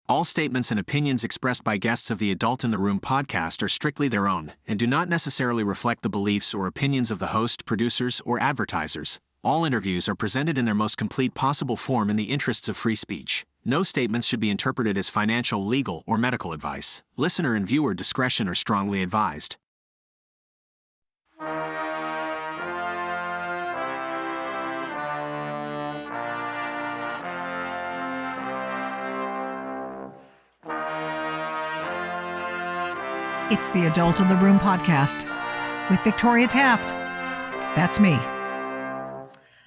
All statements and opinions expressed by guests of the Adult in the Room podcast are strictly their own and do not necessarily reflect the beliefs or opinions of the host, producers, or advertisers. All interviews are presented in their most complete possible form in the interests of free speech. No statements should be interpreted as financial, legal, or medical advice. Listener and viewer discretion are strongly advised. It's the Adult in the Room podcast with Victoria Taft. That's me.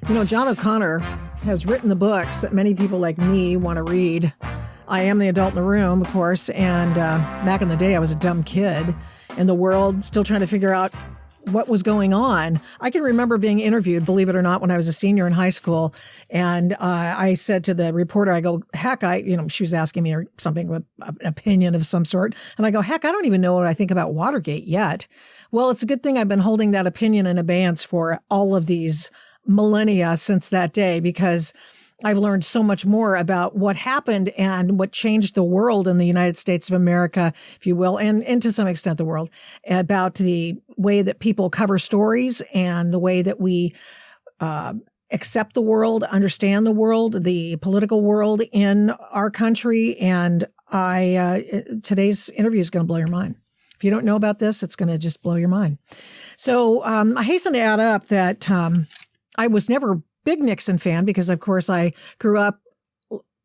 You know, John O'Connor has written the books that many people like me want to read. I am the adult in the room, of course, and back in the day, I was a dumb kid in the world, still trying to figure out what was going on. I can remember being interviewed, believe it or not, when I was a senior in high school. And I said to the reporter, I go, heck, she was asking me something with an opinion of some sort. And I go, heck, I don't even know what I think about Watergate yet. Well, it's a good thing I've been holding that opinion in abeyance for all of these millennia since that day, because I've learned so much more about what happened and what changed the world in the United States of America, if you will, and to some extent the world, about the way that people cover stories and the way that we accept the world, understand the world, the political world in our country. And today's interview is going to blow your mind. If you don't know about this, it's going to just blow your mind. So I hasten to add up that I was never a big Nixon fan because, of course, I grew up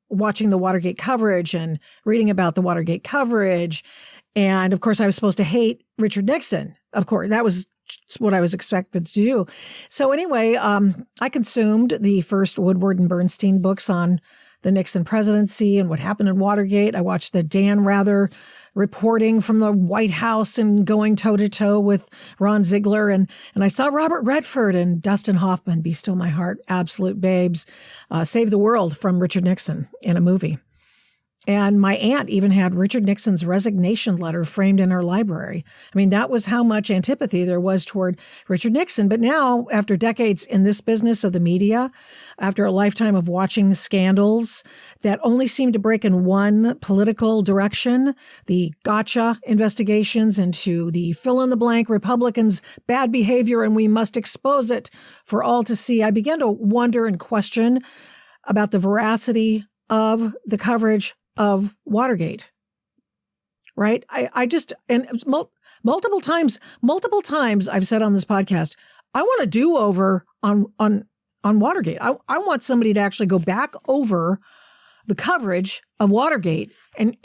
watching the Watergate coverage and reading about the Watergate coverage. And, of course, I was supposed to hate Richard Nixon. Of course, that was what I was expected to do. So anyway, I consumed the first Woodward and Bernstein books on the Nixon presidency and what happened in Watergate. I watched the Dan Rather reporting from the White House and going toe-to-toe with Ron Ziegler. And I saw Robert Redford and Dustin Hoffman, Be Still My Heart, absolute babes, save the world from Richard Nixon in a movie. And my aunt even had Richard Nixon's resignation letter framed in her library. I mean, that was how much antipathy there was toward Richard Nixon. But now, after decades in this business of the media, after a lifetime of watching scandals that only seem to break in one political direction, the gotcha investigations into the fill-in-the-blank Republicans' bad behavior, and we must expose it for all to see, I began to wonder and question about the veracity of the coverage of Watergate, right? I just, and multiple times I've said on this podcast, I want a do-over on Watergate. I want somebody to actually go back over the coverage of Watergate. And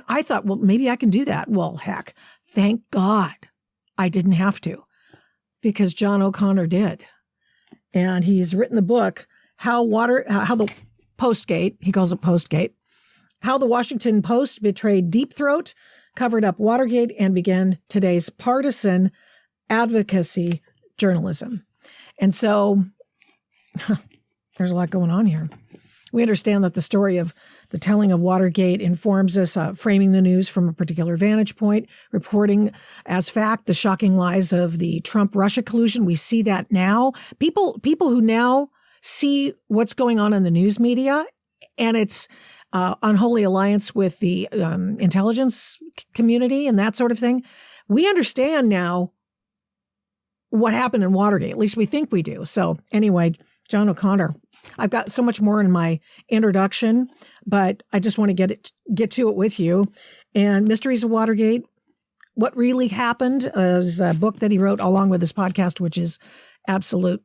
I thought, well, maybe I can do that. Well, heck, thank God I didn't have to, because John O'Connor did. And he's written the book, how the Postgate, he calls it Postgate, how the Washington Post betrayed Deep Throat, covered up Watergate, and began today's partisan advocacy journalism. And so there's a lot going on here. We understand that the story of the telling of Watergate informs us, framing the news from a particular vantage point, reporting as fact the shocking lies of the Trump-Russia collusion. We see that now. People who now see what's going on in the news media and its unholy alliance with the intelligence community and that sort of thing. We understand now what happened in Watergate. At least we think we do. So anyway, John O'Connor, I've got so much more in my introduction, but I just want to get to it with you. And Mysteries of Watergate, What Really Happened, is a book that he wrote along with his podcast, which is absolute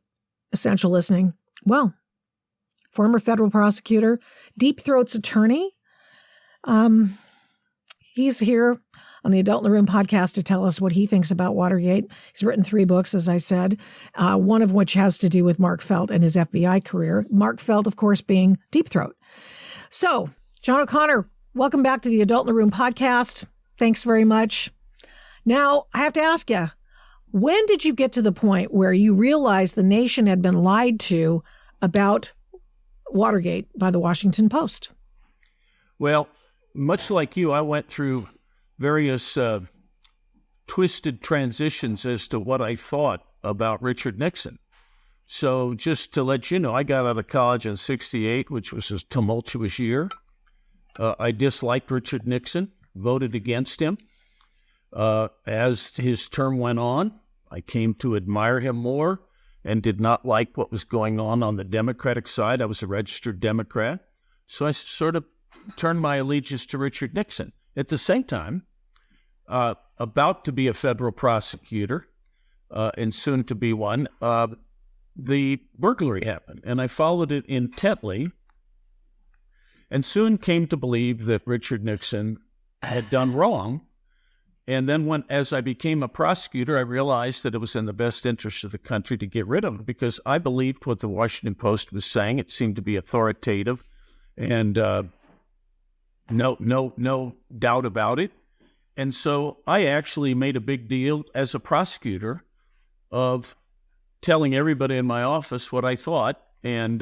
essential listening. Well, former federal prosecutor, Deep Throat's attorney. He's here on the Adult in the Room podcast to tell us what he thinks about Watergate. He's written 3 books, as I said, one of which has to do with Mark Felt and his FBI career. Mark Felt, of course, being Deep Throat. So, John O'Connor, welcome back to the Adult in the Room podcast. Thanks very much. Now, I have to ask you, when did you get to the point where you realized the nation had been lied to about Watergate by the Washington Post? Well, much like you, I went through various twisted transitions as to what I thought about Richard Nixon. So just to let you know, I got out of college in '68, which was a tumultuous year. I disliked Richard Nixon, voted against him. As his term went on, I came to admire him more and did not like what was going on the Democratic side. I was a registered Democrat. So I sort of turned my allegiance to Richard Nixon. At the same time, about to be a federal prosecutor and soon to be one, the burglary happened, and I followed it intently and soon came to believe that Richard Nixon had done wrong. And then as I became a prosecutor, I realized that it was in the best interest of the country to get rid of him because I believed what the Washington Post was saying. It seemed to be authoritative and no doubt about it. And so I actually made a big deal as a prosecutor of telling everybody in my office what I thought, and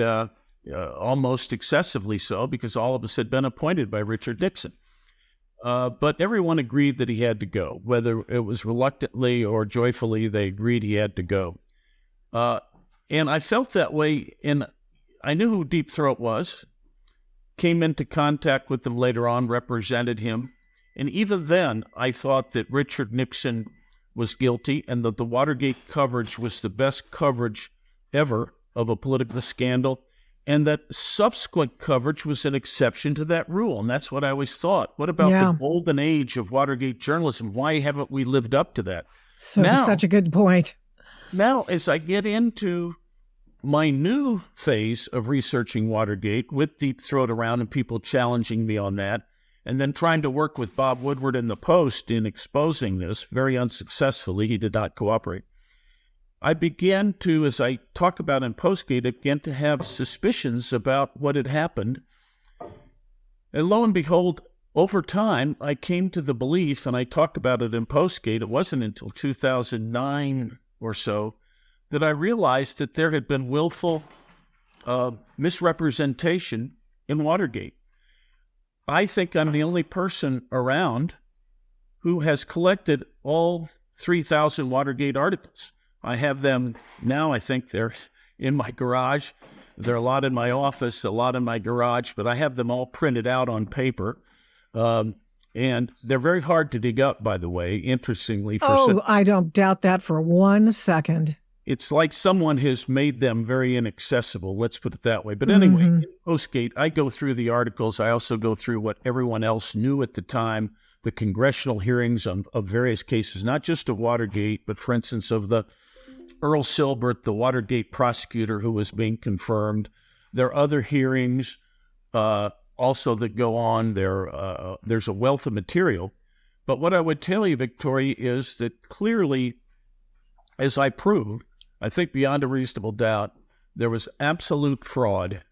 almost excessively so, because all of us had been appointed by Richard Nixon. But everyone agreed that he had to go. Whether it was reluctantly or joyfully, they agreed he had to go. And I felt that way, and I knew who Deep Throat was, came into contact with him later on, represented him. And even then, I thought that Richard Nixon was guilty and that the Watergate coverage was the best coverage ever of a political scandal, and that subsequent coverage was an exception to that rule. And that's what I always thought. What about the golden age of Watergate journalism? Why haven't we lived up to that? Such a good point. Now, as I get into my new phase of researching Watergate with Deep Throat around and people challenging me on that, and then trying to work with Bob Woodward in the Post in exposing this, very unsuccessfully, he did not cooperate. I began to, as I talk about in Postgate, began to have suspicions about what had happened. And lo and behold, over time, I came to the belief, and I talk about it in Postgate, it wasn't until 2009 or so, that I realized that there had been willful misrepresentation in Watergate. I think I'm the only person around who has collected all 3,000 Watergate articles. I have them now. I think they're in my garage. There are a lot in my office, a lot in my garage, but I have them all printed out on paper. And they're very hard to dig up, by the way, interestingly. I don't doubt that for 1 second. It's like someone has made them very inaccessible, let's put it that way. But anyway, in Postgate, I go through the articles. I also go through what everyone else knew at the time, the congressional hearings of various cases, not just of Watergate, but for instance of the Earl Silbert, the Watergate prosecutor who was being confirmed. There are other hearings also that go on. There's a wealth of material. But what I would tell you, Victoria, is that clearly, as I proved, I think beyond a reasonable doubt, there was absolute fraud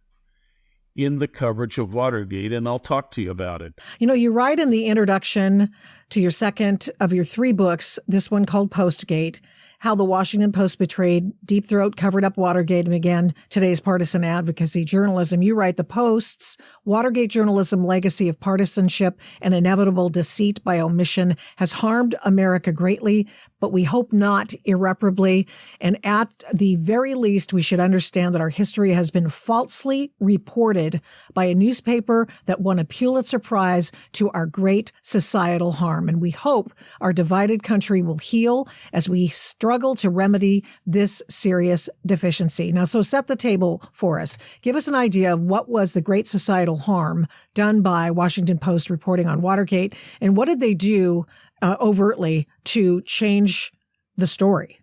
in the coverage of Watergate, and I'll talk to you about it. You know, you write in the introduction to your second of your 3 books, this one called Postgate, how the Washington Post betrayed, Deep Throat covered up Watergate, and began today's partisan advocacy journalism. You write, the Post's Watergate journalism legacy of partisanship and inevitable deceit by omission has harmed America greatly, but we hope not irreparably. And at the very least, we should understand that our history has been falsely reported by a newspaper that won a Pulitzer Prize to our great societal harm. And we hope our divided country will heal as we struggle to remedy this serious deficiency. Now, so set the table for us. Give us an idea of what was the great societal harm done by Washington Post reporting on Watergate, and what did they do overtly to change the story?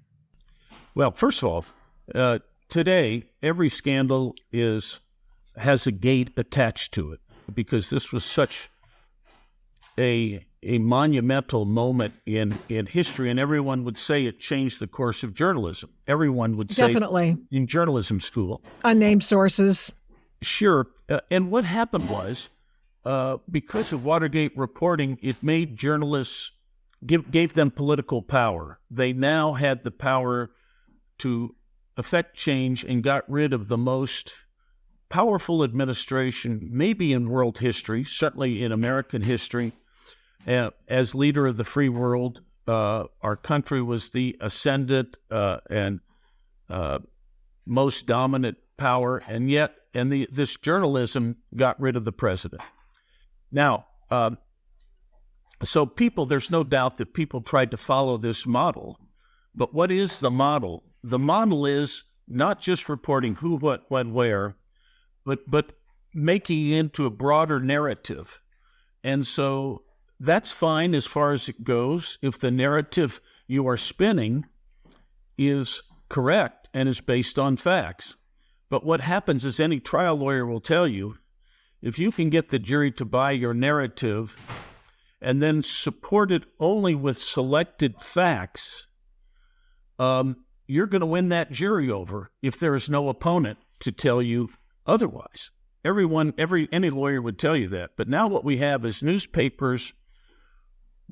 Well, first of all, today, every scandal has a gate attached to it, because this was such a monumental moment in history, and everyone would say it changed the course of journalism. Everyone would say definitely in journalism school. Unnamed sources. Sure. And what happened was, because of Watergate reporting, it made journalists, gave them political power. They now had the power to affect change and got rid of the most powerful administration, maybe in world history, certainly in American history. As leader of the free world, our country was the ascendant and most dominant power, and yet this journalism got rid of the president. Now, so there's no doubt that people tried to follow this model. But what is the model? The model is not just reporting who, what, when, where, but making it into a broader narrative. And so that's fine as far as it goes if the narrative you are spinning is correct and is based on facts. But what happens is any trial lawyer will tell you, if you can get the jury to buy your narrative and then support it only with selected facts, you're going to win that jury over if there is no opponent to tell you otherwise. Any lawyer would tell you that. But now what we have is newspapers,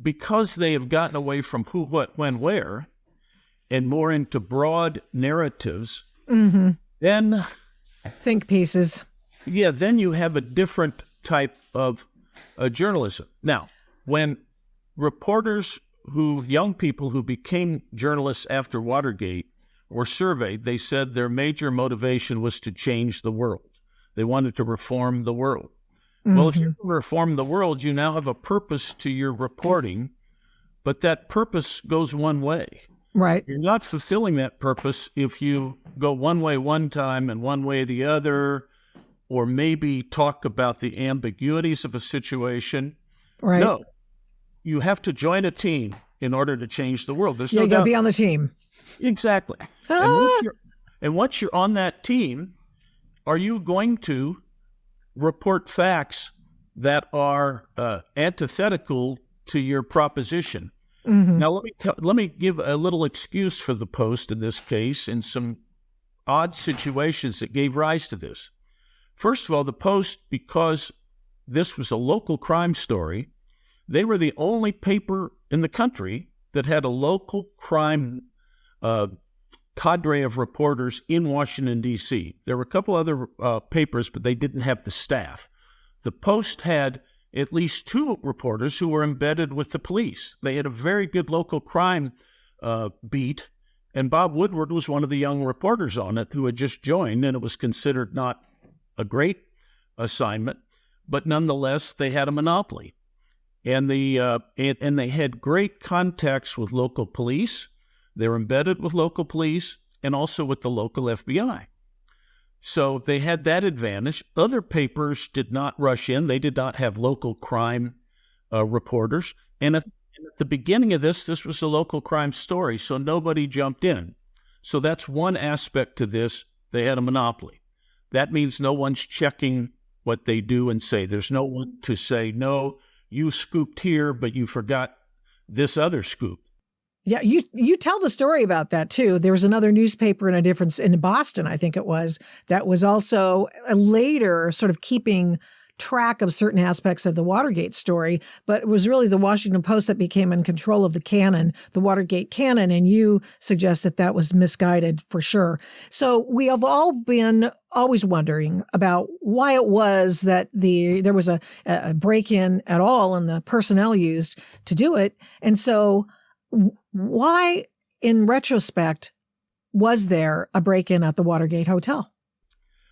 because they have gotten away from who, what, when, where, and more into broad narratives, then think pieces. Yeah, then you have a different type of journalism. Now, when young people who became journalists after Watergate were surveyed, they said their major motivation was to change the world. They wanted to reform the world. Well, if you reform the world, you now have a purpose to your reporting, but that purpose goes one way. Right. You're not fulfilling that purpose if you go one way one time and one way the other, or maybe talk about the ambiguities of a situation. Right. No, you have to join a team in order to change the world. There's no you got to doubt. be on the team. Exactly. And once you're on that team, are you going to report facts that are antithetical to your proposition? Now, let me give a little excuse for the Post in this case in some odd situations that gave rise to this. First of all, the Post, because this was a local crime story, they were the only paper in the country that had a local crime cadre of reporters in Washington, D.C. There were a couple other papers, but they didn't have the staff. The Post had at least two reporters who were embedded with the police. They had a very good local crime beat, and Bob Woodward was one of the young reporters on it who had just joined, and it was considered not a great assignment, but nonetheless, they had a monopoly. And they had great contacts with local police. They were embedded with local police and also with the local FBI. So they had that advantage. Other papers did not rush in. They did not have local crime reporters. And at the beginning of this was a local crime story, so nobody jumped in. So that's one aspect to this. They had a monopoly. That means no one's checking what they do and say. There's no one to say, no, you scooped here, but you forgot this other scoop. Yeah, you tell the story about that too. There was another newspaper in Boston, I think it was, that was also later sort of keeping track of certain aspects of the Watergate story, but it was really the Washington Post that became in control of the canon, the Watergate canon, and you suggest that was misguided for sure. So we have all been always wondering about why it was that there was a break-in at all and the personnel used to do it. And so why, in retrospect, was there a break-in at the Watergate Hotel?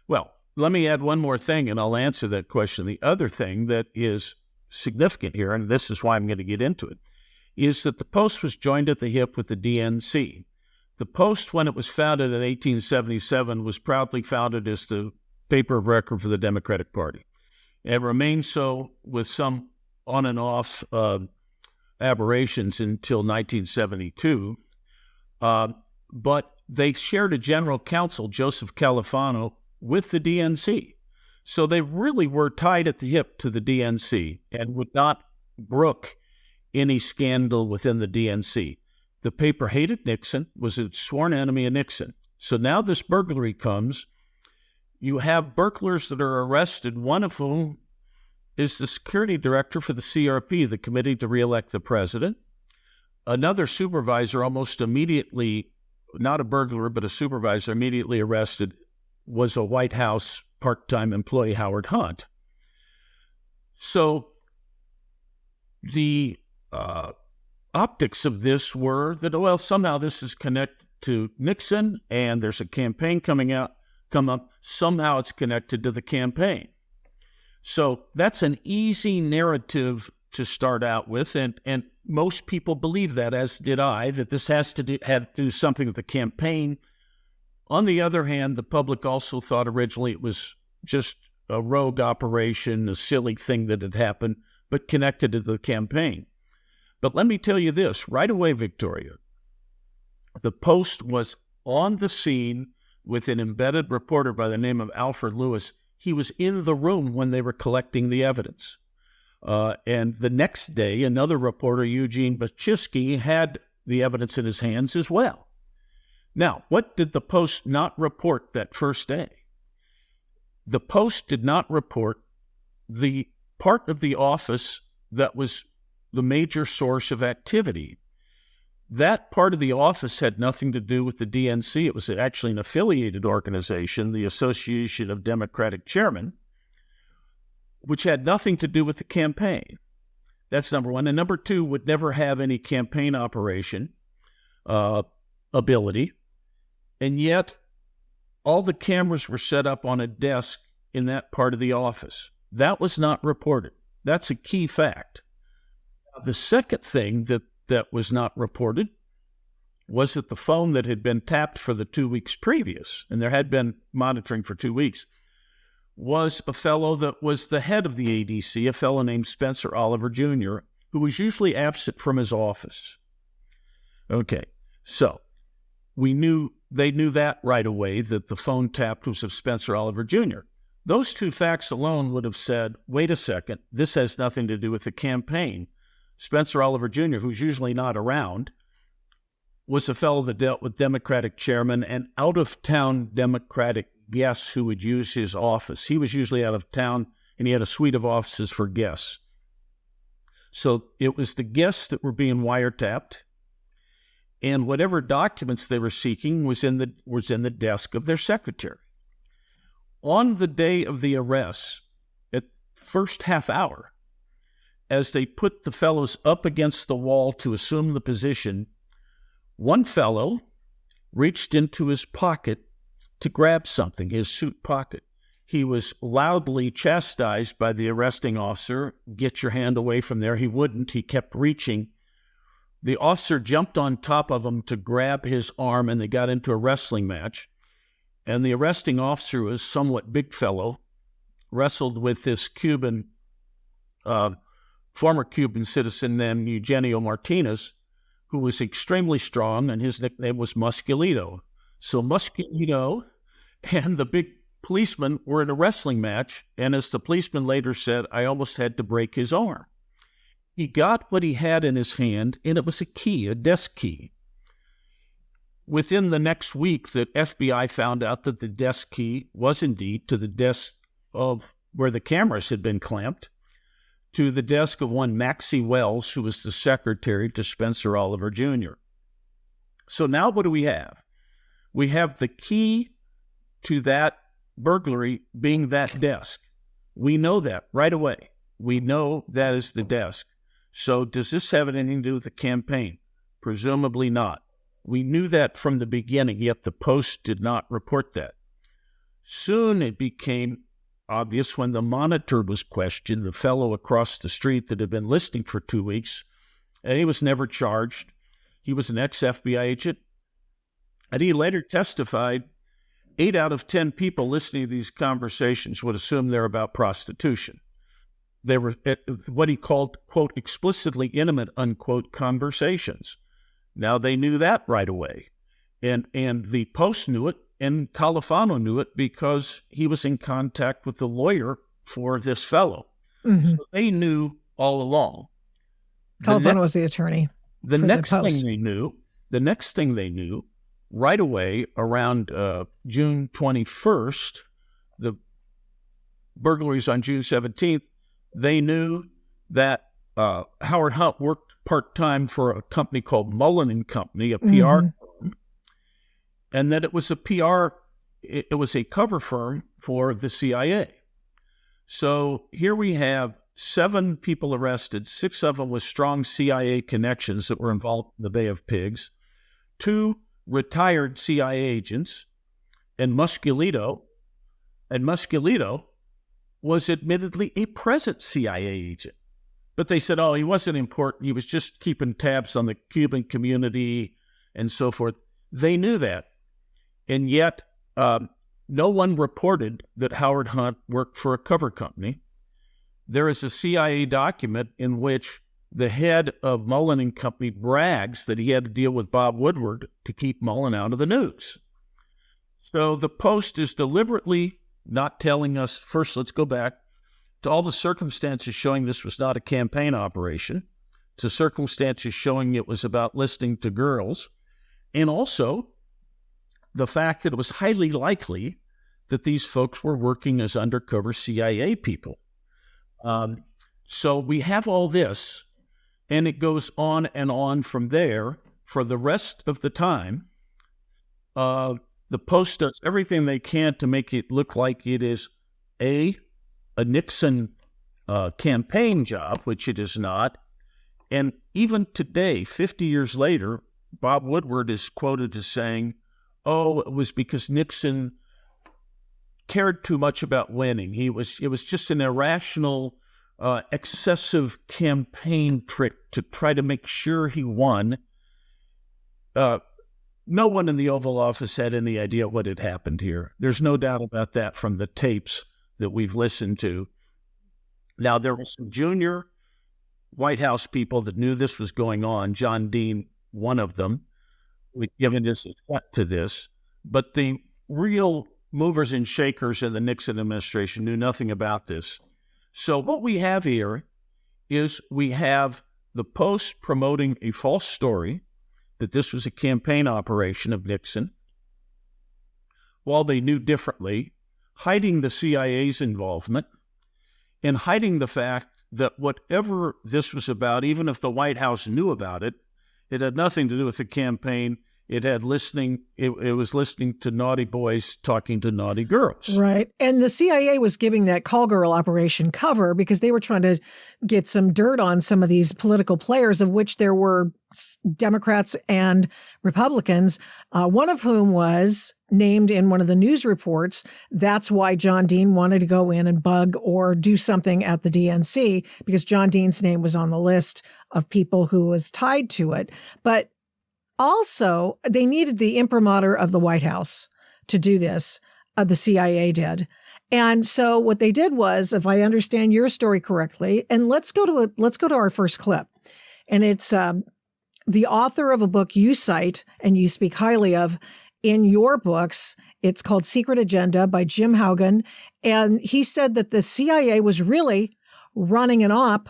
Well, let me add one more thing, and I'll answer that question. The other thing that is significant here, and this is why I'm going to get into it, is that the Post was joined at the hip with the DNC. The Post, when it was founded in 1877, was proudly founded as the paper of record for the Democratic Party. It remained so with some on and off aberrations until 1972. But they shared a general counsel, Joseph Califano, with the DNC. So they really were tied at the hip to the DNC and would not brook any scandal within the DNC. The paper hated Nixon, was a sworn enemy of Nixon. So now this burglary comes. You have burglars that are arrested, one of whom is the security director for the CRP, the Committee to Re-elect the President. Another supervisor almost immediately, not a burglar, but a supervisor immediately arrested, was a White House part-time employee, Howard Hunt. So the optics of this were that, well, somehow this is connected to Nixon and there's a campaign come up, somehow it's connected to the campaign. So that's an easy narrative to start out with, and most people believe that, as did I, that this have to do something with the campaign. On the other hand, the public also thought originally it was just a rogue operation, a silly thing that had happened, but connected to the campaign. But let me tell you this, right away, Victoria, the Post was on the scene with an embedded reporter by the name of Alfred Lewis. He was in the room when they were collecting the evidence. And the next day, another reporter, Eugene Bachitsky, had the evidence in his hands as well. Now, what did the Post not report that first day? The Post did not report the part of the office that was the major source of activity. That part of the office had nothing to do with the DNC. It was actually an affiliated organization, the Association of Democratic Chairmen, which had nothing to do with the campaign. That's number one. And number two, would never have any campaign operation ability. And yet, all the cameras were set up on a desk in that part of the office. That was not reported. That's a key fact. The second thing that was not reported was that the phone that had been tapped for the 2 weeks previous, and there had been monitoring for 2 weeks, was a fellow that was the head of the ADC, a fellow named Spencer Oliver Jr., who was usually absent from his office. Okay, so they knew that right away, that the phone tapped was of Spencer Oliver Jr. Those two facts alone would have said, wait a second, this has nothing to do with the campaign. Spencer Oliver Jr., who's usually not around, was a fellow that dealt with Democratic chairmen and out-of-town Democratic guests who would use his office. He was usually out of town, and he had a suite of offices for guests. So it was the guests that were being wiretapped, and whatever documents they were seeking was in the desk of their secretary. On the day of the arrest, at first half hour, as they put the fellows up against the wall to assume the position, one fellow reached into his pocket to grab something, his suit pocket. He was loudly chastised by the arresting officer, get your hand away from there. He wouldn't. He kept reaching. The officer jumped on top of him to grab his arm, and they got into a wrestling match. And the arresting officer was a somewhat big fellow, wrestled with this former Cuban citizen named Eugenio Martinez, who was extremely strong, and his nickname was Musculito. So Musculito and the big policeman were in a wrestling match, and as the policeman later said, I almost had to break his arm. He got what he had in his hand, and it was a key, a desk key. Within the next week, the FBI found out that the desk key was indeed to the desk of where the cameras had been clamped, to the desk of one Maxie Wells, who was the secretary to Spencer Oliver Jr. So now what do we have? We have the key to that burglary being that desk. We know that right away. We know that is the desk. So does this have anything to do with the campaign? Presumably not. We knew that from the beginning, yet the Post did not report that. Soon it became obvious when the monitor was questioned, the fellow across the street that had been listening for 2 weeks, and he was never charged. He was an ex-FBI agent, and he later testified 8 out of 10 people listening to these conversations would assume they're about prostitution. They were what he called, quote, explicitly intimate, unquote, conversations. Now, they knew that right away, and the Post knew it, and Califano knew it because he was in contact with the lawyer for this fellow. Mm-hmm. So they knew all along. Califano was the attorney. The next thing they knew right away around June 21st, the burglaries on June 17th, they knew that Howard Hunt worked part-time for a company called Mullen & Company, a PR firm, and that it was a cover firm for the CIA. So here we have 7 people arrested, 6 of them with strong CIA connections that were involved in the Bay of Pigs, 2 retired CIA agents, and Musculito was admittedly a present CIA agent. But they said, oh, he wasn't important. He was just keeping tabs on the Cuban community and so forth. They knew that. And yet, no one reported that Howard Hunt worked for a cover company. There is a CIA document in which the head of Mullen and Company brags that he had to deal with Bob Woodward to keep Mullen out of the news. So the Post is deliberately not telling us, first, let's go back to all the circumstances showing this was not a campaign operation, to circumstances showing it was about listening to girls, and also the fact that it was highly likely that these folks were working as undercover CIA people. So we have all this, and it goes on and on from there for the rest of the time. The Post does everything they can to make it look like it is a Nixon campaign job, which it is not. And even today, 50 years later, Bob Woodward is quoted as saying, oh, it was because Nixon cared too much about winning. It was just an irrational, excessive campaign trick to try to make sure he won. No one in the Oval Office had any idea what had happened here. There's no doubt about that from the tapes that we've listened to. Now, there were some junior White House people that knew this was going on. John Dean, one of them, we've given this a thought to this. But the real movers and shakers in the Nixon administration knew nothing about this. So what we have here is we have the Post promoting a false story that this was a campaign operation of Nixon, while they knew differently, hiding the CIA's involvement, and hiding the fact that whatever this was about, even if the White House knew about it, it had nothing to do with the campaign. It had listening. It was listening to naughty boys talking to naughty girls. Right. And the CIA was giving that call girl operation cover because they were trying to get some dirt on some of these political players, of which there were Democrats and Republicans, one of whom was named in one of the news reports. That's why John Dean wanted to go in and bug or do something at the DNC, because John Dean's name was on the list of people who was tied to it. But also, they needed the imprimatur of the White House to do this. The CIA did. And so what they did was, if I understand your story correctly, and let's go to our first clip. And it's the author of a book you cite and you speak highly of in your books. It's called Secret Agenda by Jim Haugen. And he said that the CIA was really running an op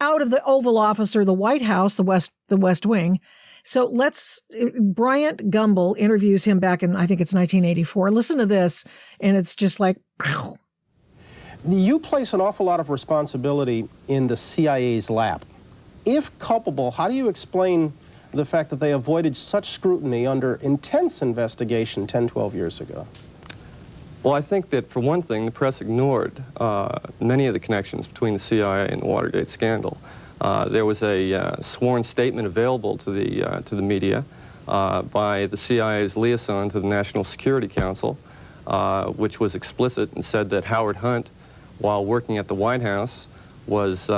out of the Oval Office or the White House, the West Wing. So Bryant Gumbel interviews him back in, I think it's 1984. Listen to this, and it's just like, pow. You place an awful lot of responsibility in the CIA's lap. If culpable, how do you explain the fact that they avoided such scrutiny under intense investigation 10, 12 years ago? Well, I think that, for one thing, the press ignored many of the connections between the CIA and the Watergate scandal. There was a sworn statement available to the media by the CIA's liaison to the National Security Council, which was explicit and said that Howard Hunt, while working at the White House, was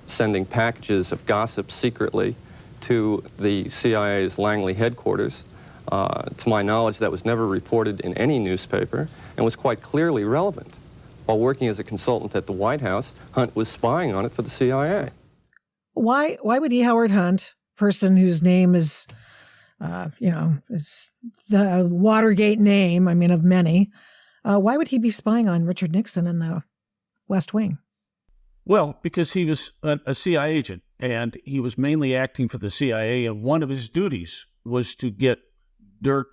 sending packages of gossip secretly to the CIA's Langley headquarters. To my knowledge, that was never reported in any newspaper and was quite clearly relevant. While working as a consultant at the White House, Hunt was spying on it for the CIA. Why would Howard Hunt, person whose name is, is the Watergate name, I mean, of many, why would he be spying on Richard Nixon in the West Wing? Well, because he was a CIA agent, and he was mainly acting for the CIA, and one of his duties was to get dirt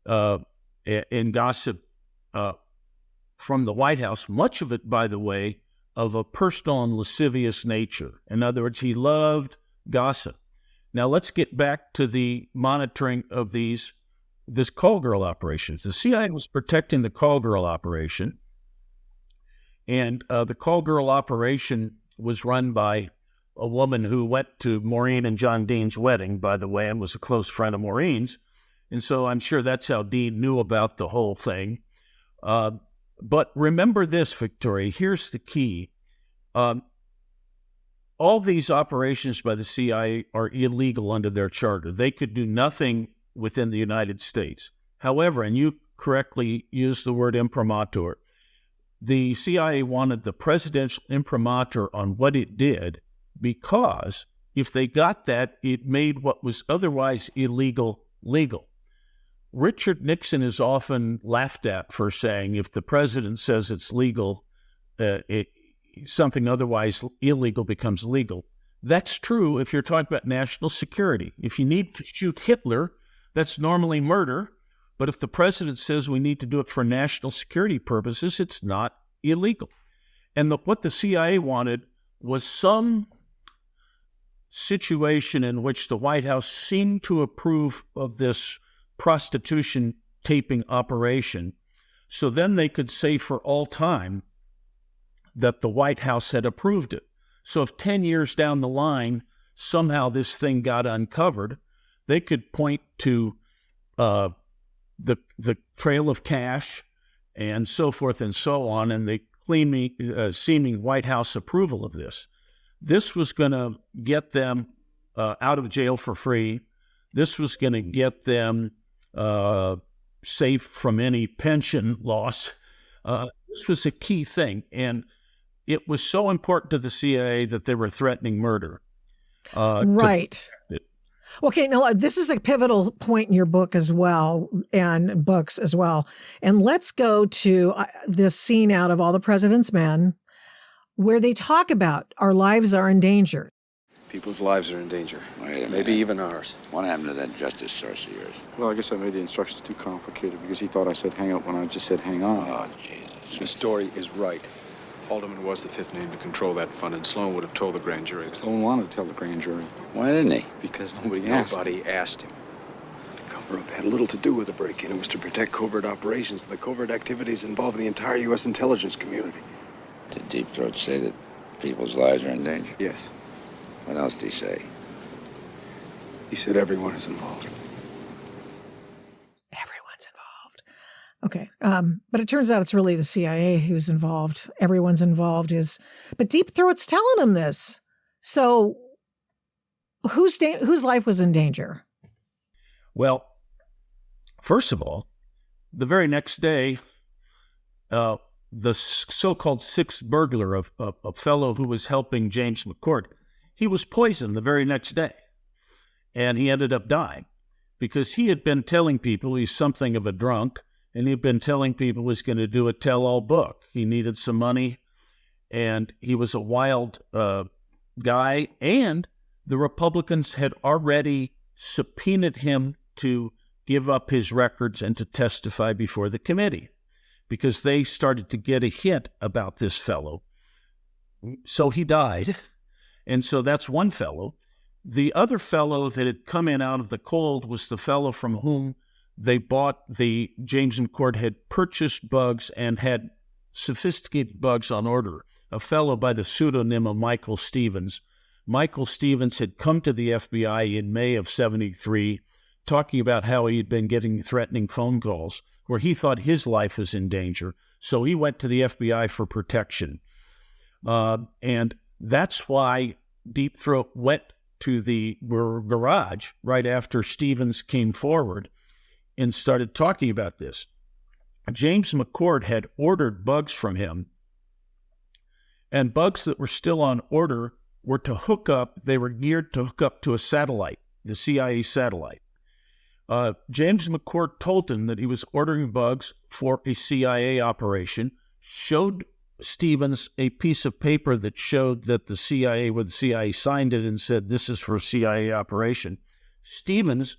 and gossip from the White House, much of it, by the way, of a personal and lascivious nature. In other words, he loved gossip. Now, let's get back to the monitoring of this call girl operations. The CIA was protecting the call girl operation, and the call girl operation was run by a woman who went to Maureen and John Dean's wedding, by the way, and was a close friend of Maureen's. And so I'm sure that's how Dean knew about the whole thing. But remember this, Victoria, here's the key. All these operations by the CIA are illegal under their charter. They could do nothing within the United States. However, and you correctly used the word imprimatur, the CIA wanted the presidential imprimatur on what it did because if they got that, it made what was otherwise illegal legal. Richard Nixon is often laughed at for saying if the president says it's legal, something otherwise illegal becomes legal. That's true if you're talking about national security. If you need to shoot Hitler, that's normally murder. But if the president says we need to do it for national security purposes, it's not illegal. And what the CIA wanted was some situation in which the White House seemed to approve of this prostitution taping operation. So then they could say for all time that the White House had approved it. So if 10 years down the line, somehow this thing got uncovered, they could point to the trail of cash and so forth and so on, and the seeming White House approval of this. This was going to get them out of jail for free. This was going to get them safe from any pension loss. This was a key thing, and it was so important to the CIA that they were threatening murder. Right. Okay, now this is a pivotal point in your book as well, and books as well. And let's go to this scene out of All the President's Men, where they talk about our lives are in danger. People's lives are in danger. Maybe even ours. What happened to that justice source of yours? Well, I guess I made the instructions too complicated because he thought I said hang up when I just said hang on. Oh, Jesus. The story is right. Haldeman was the fifth name to control that fund, and Sloan would have told the grand jury. Sloan wanted to tell the grand jury. Why didn't he? Because nobody asked. Nobody asked him. The cover-up had little to do with the break-in. It was to protect covert operations. The covert activities involving the entire U.S. intelligence community. Did Deep Throat say that people's lives are in danger? Yes. What else did he say? He said everyone is involved. Everyone's involved. Okay. But it turns out it's really the CIA who's involved. Everyone's involved but Deep Throat's telling them this. So whose life was in danger? Well, first of all, the very next day, the so-called sixth burglar, a fellow who was helping James McCord, he was poisoned the very next day, and he ended up dying because he had been telling people he's something of a drunk, and he'd been telling people he was going to do a tell-all book. He needed some money, and he was a wild guy, and the Republicans had already subpoenaed him to give up his records and to testify before the committee because they started to get a hint about this fellow. So he died. And so that's one fellow. The other fellow that had come in out of the cold was the fellow from whom they bought James McCord had purchased bugs and had sophisticated bugs on order, a fellow by the pseudonym of Michael Stevens. Michael Stevens had come to the FBI in May of 73, talking about how he had been getting threatening phone calls where he thought his life was in danger. So he went to the FBI for protection. And that's why Deep Throat went to the garage right after Stevens came forward and started talking about this. James McCord had ordered bugs from him, and bugs that were still on order were to hook up. They were geared to hook up to a satellite, the CIA satellite. James McCord told him that he was ordering bugs for a CIA operation, showed Stevens a piece of paper that showed that the CIA signed it and said, this is for a CIA operation. Stevens,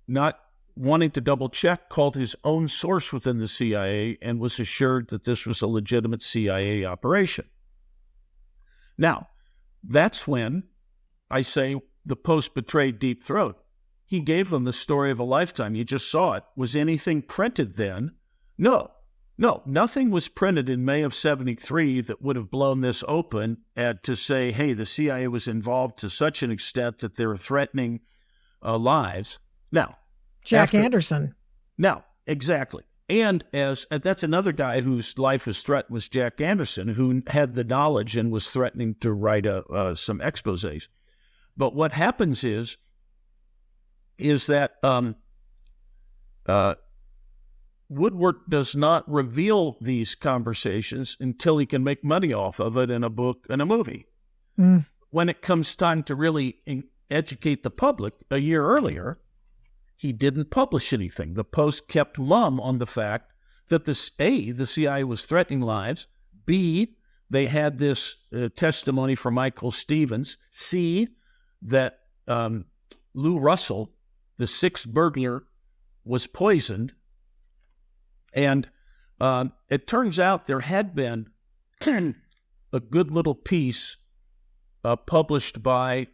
not wanting to double check, called his own source within the CIA and was assured that this was a legitimate CIA operation. Now, that's when I say the Post betrayed Deep Throat. He gave them the story of a lifetime. You just saw it. Was anything printed then? No, nothing was printed in May of 73 that would have blown this open to say, hey, the CIA was involved to such an extent that they were threatening lives. Now, Jack Anderson. Now, exactly. And that's another guy whose life was threatened was Jack Anderson, who had the knowledge and was threatening to write some exposés. But what happens is that Woodward does not reveal these conversations until he can make money off of it in a book and a movie. Mm. When it comes time to really educate the public, a year earlier, he didn't publish anything. The Post kept mum on the fact that the CIA was threatening lives. B, they had this testimony from Michael Stevens. C, that Lou Russell, the sixth burglar, was poisoned. And it turns out there had been a good little piece published by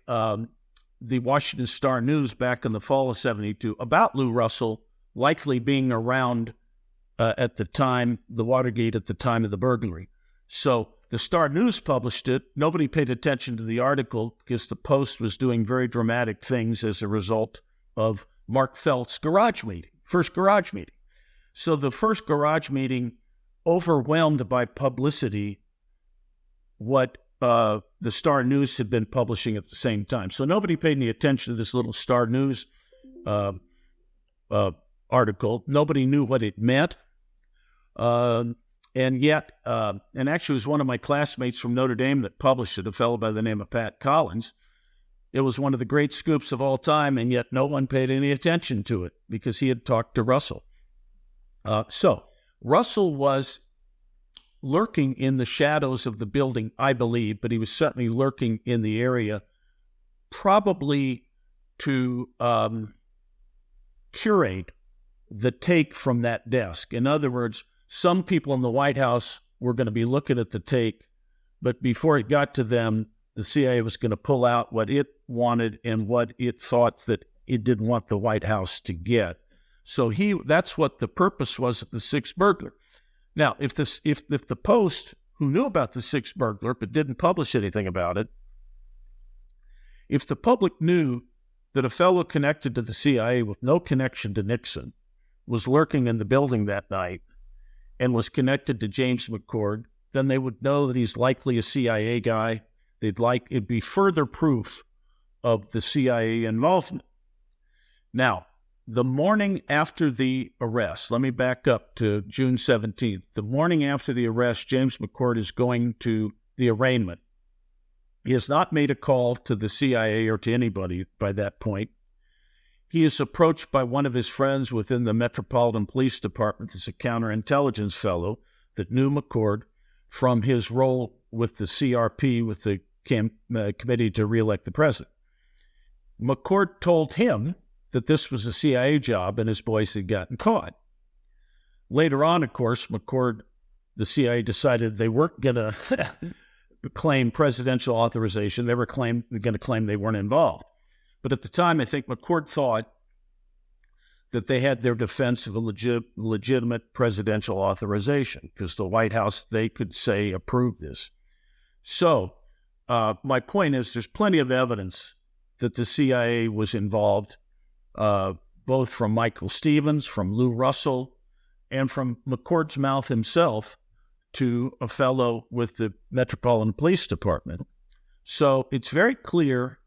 the Washington Star-News back in the fall of '72 about Lou Russell likely being around at the time, the Watergate at the time of the burglary. So the Star-News published it. Nobody paid attention to the article because the Post was doing very dramatic things as a result of Mark Felt's first garage meeting. So the first garage meeting overwhelmed by publicity what the Star-News had been publishing at the same time. So nobody paid any attention to this little Star-News article. Nobody knew what it meant. And yet, and actually it was one of my classmates from Notre Dame that published it, a fellow by the name of Pat Collins. It was one of the great scoops of all time, and yet no one paid any attention to it because he had talked to Russell. So Russell was lurking in the shadows of the building, I believe, but he was certainly lurking in the area, probably to curate the take from that desk. In other words, some people in the White House were going to be looking at the take, but before it got to them, the CIA was going to pull out what it wanted and what it thought that it didn't want the White House to get. So that's what the purpose was of the sixth burglar. Now, if the Post, who knew about the sixth burglar but didn't publish anything about it, if the public knew that a fellow connected to the CIA with no connection to Nixon was lurking in the building that night and was connected to James McCord, then they would know that he's likely a CIA guy. It'd be further proof of the CIA involvement. Now, the morning after the arrest, let me back up to June 17th. The morning after the arrest, James McCord is going to the arraignment. He has not made a call to the CIA or to anybody by that point. He is approached by one of his friends within the Metropolitan Police Department as a counterintelligence fellow that knew McCord from his role with the CRP, with the Committee to Re-elect the President. McCord told him that this was a CIA job and his boys had gotten caught. Later on, of course, the CIA decided they weren't going to claim presidential authorization. They were going to claim they weren't involved. But at the time, I think McCord thought that they had their defense of a legitimate presidential authorization because the White House, they could say, approved this. So my point is there's plenty of evidence that the CIA was involved, both from Michael Stevens, from Lou Russell, and from McCord's mouth himself to a fellow with the Metropolitan Police Department. So it's very clear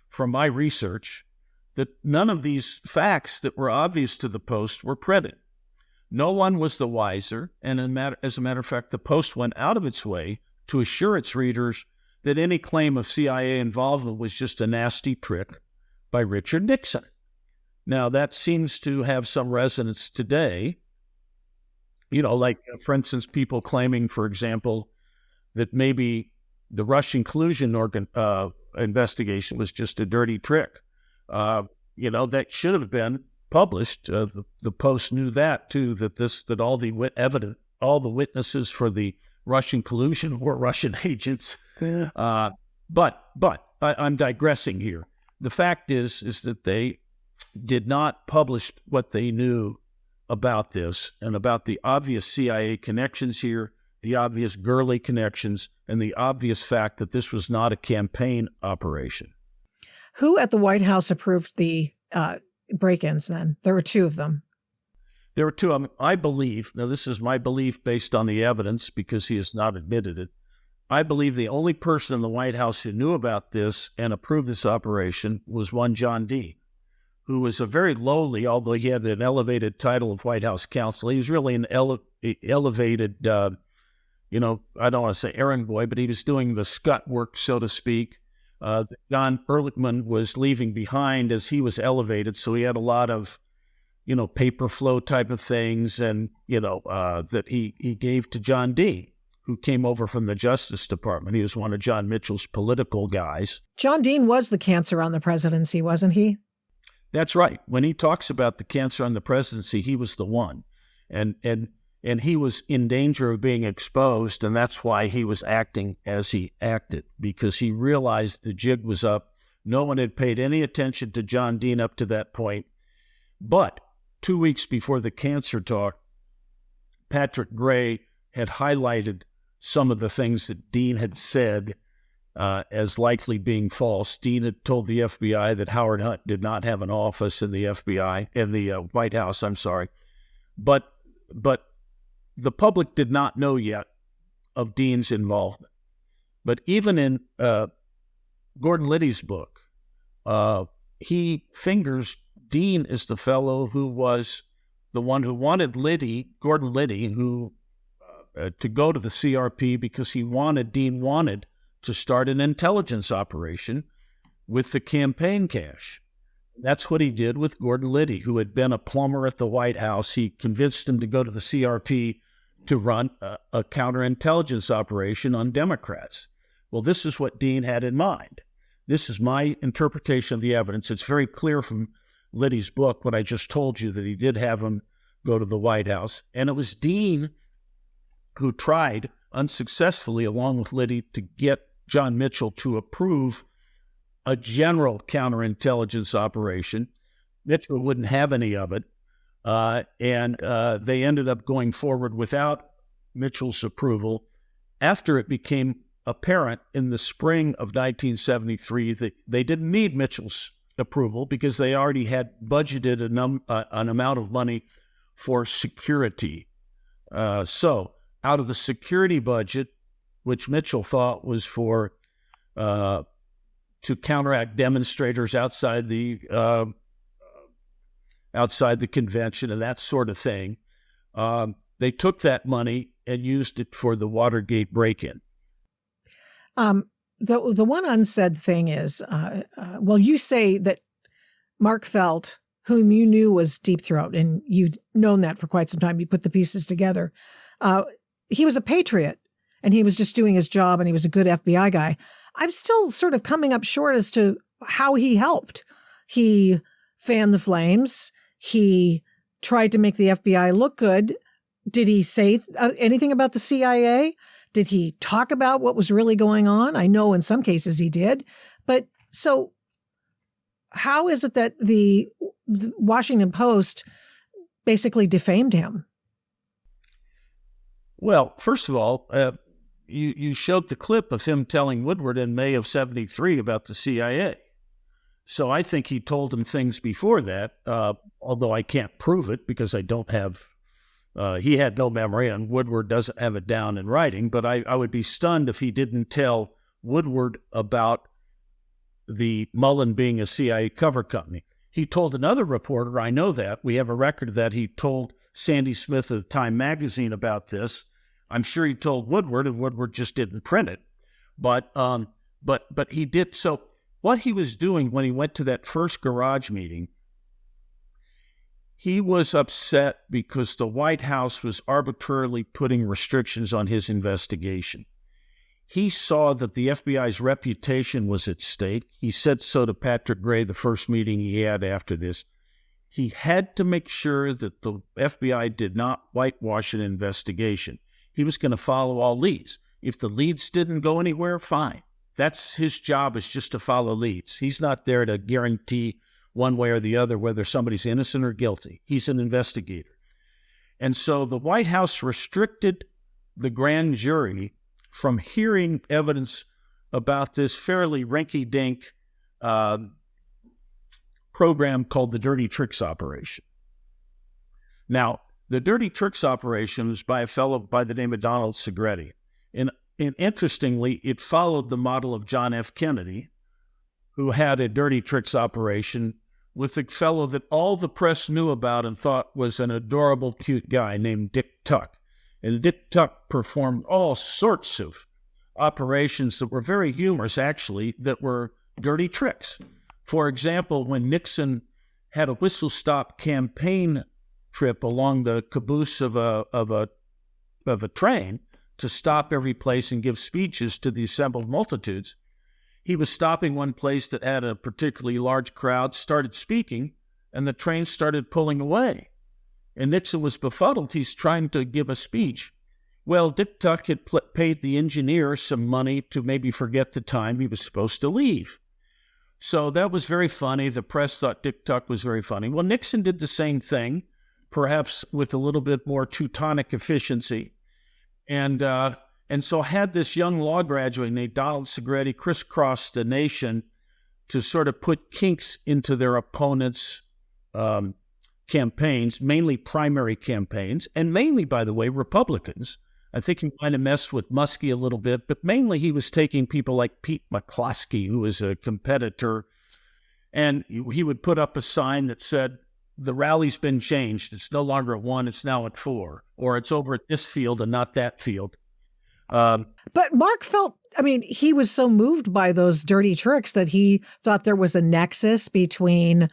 from my research that none of these facts that were obvious to the Post were printed. No one was the wiser, and as a matter of fact, the Post went out of its way to assure its readers that any claim of CIA involvement was just a nasty trick by Richard Nixon. Now, that seems to have some resonance today. Like, for instance, people claiming, for example, that maybe the Russian collusion investigation was just a dirty trick. That should have been published. The Post knew that, too, that all the witnesses for the Russian collusion were Russian agents. But I'm digressing here. The fact is that they did not publish what they knew about this and about the obvious CIA connections here, the obvious Gurley connections, and the obvious fact that this was not a campaign operation. Who at the White House approved the break-ins then? There were two of them. There were two. I believe, now this is my belief based on the evidence because he has not admitted it. I believe the only person in the White House who knew about this and approved this operation was one John Dean, who was a very lowly, although he had an elevated title of White House counsel. He was really an elevated, I don't want to say errand boy, but he was doing the scut work, so to speak. John Ehrlichman was leaving behind as he was elevated, so he had a lot of, paper flow type of things, and, that he gave to John Dean, who came over from the Justice Department. He was one of John Mitchell's political guys. John Dean was the cancer on the presidency, wasn't he? That's right. When he talks about the cancer on the presidency, he was the one. And he was in danger of being exposed, and that's why he was acting as he acted, because he realized the jig was up. No one had paid any attention to John Dean up to that point. But 2 weeks before the cancer talk, Patrick Gray had highlighted some of the things that Dean had said as likely being false. Dean had told the FBI that Howard Hunt did not have an office in the FBI, in the White House, I'm sorry. But the public did not know yet of Dean's involvement. But even in Gordon Liddy's book, he fingers Dean as the fellow who was the one who wanted Gordon Liddy, who to go to the CRP because Dean wanted to start an intelligence operation with the campaign cash. That's what he did with Gordon Liddy, who had been a plumber at the White House. He convinced him to go to the CRP to run a counterintelligence operation on Democrats. Well, this is what Dean had in mind. This is my interpretation of the evidence. It's very clear from Liddy's book, what I just told you, that he did have him go to the White House. And it was Dean who tried unsuccessfully, along with Liddy, to get John Mitchell to approve a general counterintelligence operation. Mitchell wouldn't have any of it, and they ended up going forward without Mitchell's approval. After it became apparent in the spring of 1973 that they didn't need Mitchell's approval because they already had budgeted an amount of money for security. So out of the security budget, which Mitchell thought was for to counteract demonstrators outside the convention and that sort of thing, they took that money and used it for the Watergate break-in. The one unsaid thing is, you say that Mark Felt, whom you knew was Deep Throat, and you've known that for quite some time, you put the pieces together. He was a patriot, and he was just doing his job, and he was a good FBI guy. I'm still sort of coming up short as to how he helped. He fanned the flames. He tried to make the FBI look good. Did he say anything about the CIA? Did he talk about what was really going on? I know in some cases he did. But so how is it that the Washington Post basically defamed him? Well, first of all, you showed the clip of him telling Woodward in May of 73 about the CIA. So I think he told him things before that, although I can't prove it because I don't have, he had no memory and Woodward doesn't have it down in writing, but I would be stunned if he didn't tell Woodward about the Mullen being a CIA cover company. He told another reporter, I know that, we have a record of that, he told Sandy Smith of Time Magazine about this. I'm sure he told Woodward, and Woodward just didn't print it. But he did. So what he was doing when he went to that first garage meeting, he was upset because the White House was arbitrarily putting restrictions on his investigation. He saw that the FBI's reputation was at stake. He said so to Patrick Gray the first meeting he had after this. He had to make sure that the FBI did not whitewash an investigation. He was going to follow all leads. If the leads didn't go anywhere, fine. That's his job, is just to follow leads. He's not there to guarantee one way or the other whether somebody's innocent or guilty. He's an investigator. And so the White House restricted the grand jury from hearing evidence about this fairly rinky-dink program called the Dirty Tricks Operation. Now, the dirty tricks operation was by a fellow by the name of Donald Segretti. And interestingly, it followed the model of John F. Kennedy, who had a dirty tricks operation with a fellow that all the press knew about and thought was an adorable, cute guy named Dick Tuck. And Dick Tuck performed all sorts of operations that were very humorous, actually, that were dirty tricks. For example, when Nixon had a whistle-stop campaign trip along the caboose of a train to stop every place and give speeches to the assembled multitudes, he was stopping one place that had a particularly large crowd, started speaking, and the train started pulling away. And Nixon was befuddled. He's trying to give a speech. Well, Dick Tuck had paid the engineer some money to maybe forget the time he was supposed to leave. So that was very funny. The press thought Dick Tuck was very funny. Well, Nixon did the same thing, perhaps with a little bit more Teutonic efficiency. And so had this young law graduate named Donald Segretti crisscross the nation to sort of put kinks into their opponents' campaigns, mainly primary campaigns, and mainly, by the way, Republicans. I think he might have messed with Muskie a little bit, but mainly he was taking people like Pete McCloskey, who was a competitor, and he would put up a sign that said, "The rally's been changed. It's no longer at 1, it's now at 4, or it's over at this field and not that field." But Mark felt, he was so moved by those dirty tricks that he thought there was a nexus between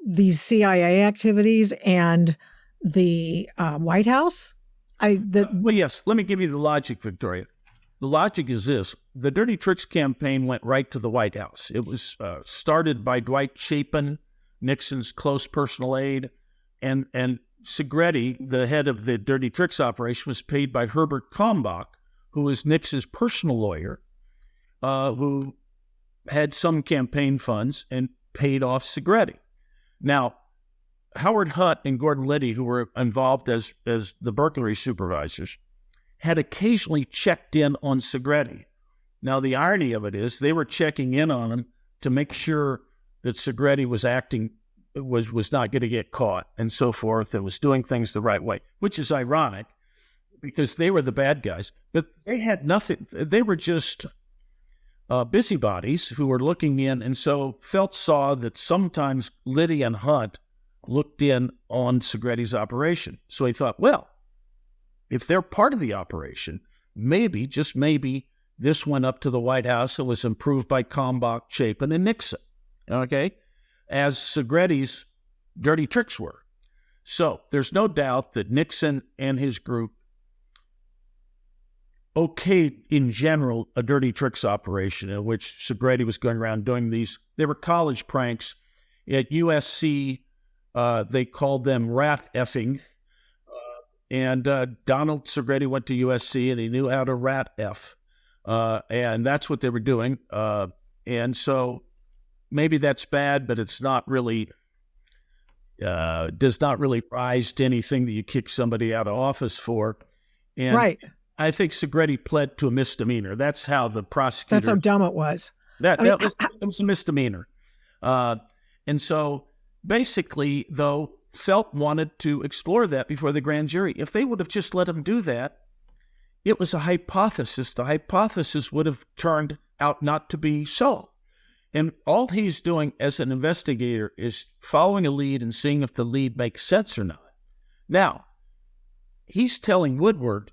these CIA activities and the White House. Well, yes. Let me give you the logic, Victoria. The logic is this. The Dirty Tricks campaign went right to the White House. It was started by Dwight Chapin, Nixon's close personal aide, and Segretti, the head of the Dirty Tricks operation, was paid by Herbert Kalmbach, who was Nixon's personal lawyer, who had some campaign funds and paid off Segretti. Now, Howard Hutt and Gordon Liddy, who were involved as the burglary supervisors, had occasionally checked in on Segretti. Now, the irony of it is they were checking in on him to make sure that Segretti was not going to get caught and so forth, and was doing things the right way, which is ironic because they were the bad guys. But they had nothing. They were just busybodies who were looking in, and so Felt saw that sometimes Liddy and Hutt looked in on Segretti's operation. So he thought, well, if they're part of the operation, maybe, just maybe, this went up to the White House and was improved by Kalmbach, Chapin, and Nixon, okay, as Segretti's dirty tricks were. So there's no doubt that Nixon and his group okayed, in general, a dirty tricks operation in which Segretti was going around doing these. They were college pranks. At USC, they called them rat effing. And Donald Segretti went to USC and he knew how to rat F. And that's what they were doing. And so maybe that's bad, but it's not really, does not really rise to anything that you kick somebody out of office for. And right. I think Segretti pled to a misdemeanor. That's how the prosecutor... That's how dumb it was. It was a misdemeanor. And so basically, though, Felt wanted to explore that before the grand jury. If they would have just let him do that, it was a hypothesis. The hypothesis would have turned out not to be so. And all he's doing as an investigator is following a lead and seeing if the lead makes sense or not. Now, he's telling Woodward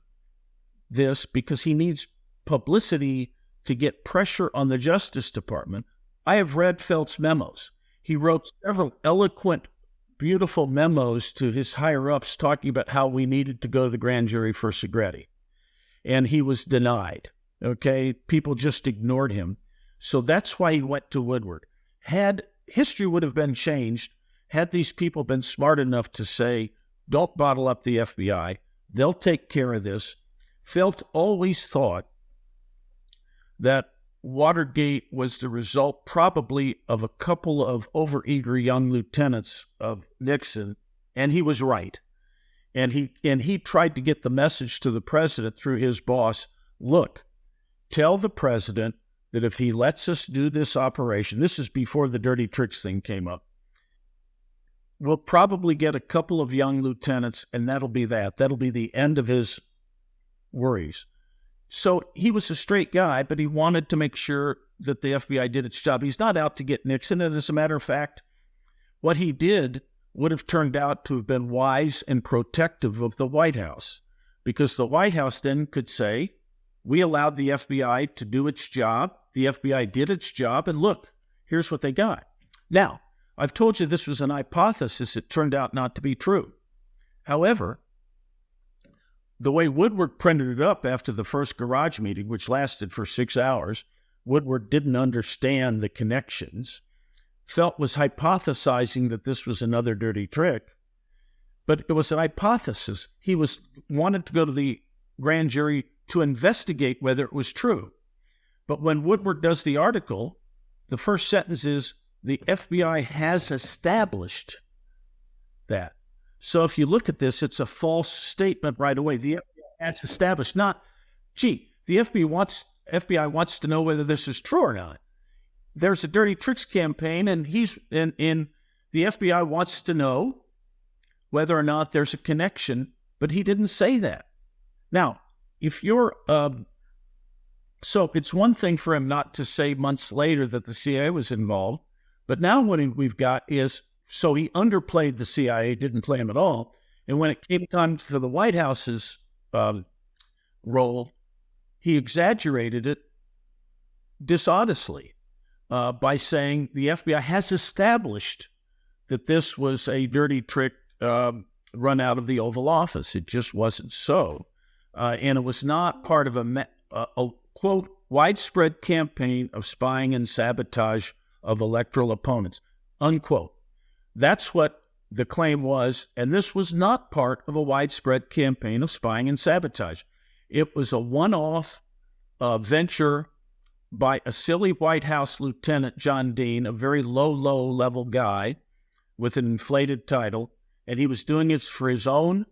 this because he needs publicity to get pressure on the Justice Department. I have read Felt's memos. He wrote several eloquent, beautiful memos to his higher-ups talking about how we needed to go to the grand jury for Segretti. And he was denied, okay? People just ignored him. So that's why he went to Woodward. History would have been changed had these people been smart enough to say, don't bottle up the FBI. They'll take care of this. Felt always thought that Watergate was the result probably of a couple of overeager young lieutenants of Nixon, and he was right. And he tried to get the message to the president through his boss, look, tell the president that if he lets us do this operation, this is before the dirty tricks thing came up, we'll probably get a couple of young lieutenants, and that'll be that. That'll be the end of his worries. So he was a straight guy, but he wanted to make sure that the FBI did its job. He's not out to get Nixon, and as a matter of fact, what he did would have turned out to have been wise and protective of the White House, because the White House then could say, we allowed the FBI to do its job, the FBI did its job, and look, here's what they got. Now, I've told you this was an hypothesis. It turned out not to be true. However, the way Woodward printed it up after the first garage meeting, which lasted for 6 hours, Woodward didn't understand the connections, Felt was hypothesizing that this was another dirty trick, but it was an hypothesis. He wanted to go to the grand jury to investigate whether it was true. But when Woodward does the article, the first sentence is, the FBI has established that. So if you look at this, it's a false statement right away. The FBI has established, not, the FBI wants to know whether this is true or not. There's a dirty tricks campaign, and the FBI wants to know whether or not there's a connection, but he didn't say that. Now, if you're, so it's one thing for him not to say months later that the CIA was involved, but now what we've got is, so he underplayed the CIA, didn't play him at all, and when it came time for the White House's role, he exaggerated it dishonestly by saying the FBI has established that this was a dirty trick run out of the Oval Office. It just wasn't so. And it was not part of a quote, widespread campaign of spying and sabotage of electoral opponents, unquote. That's what the claim was, and this was not part of a widespread campaign of spying and sabotage. It was a one-off venture by a silly White House Lieutenant John Dean, a very low-level guy with an inflated title, and he was doing it for his own,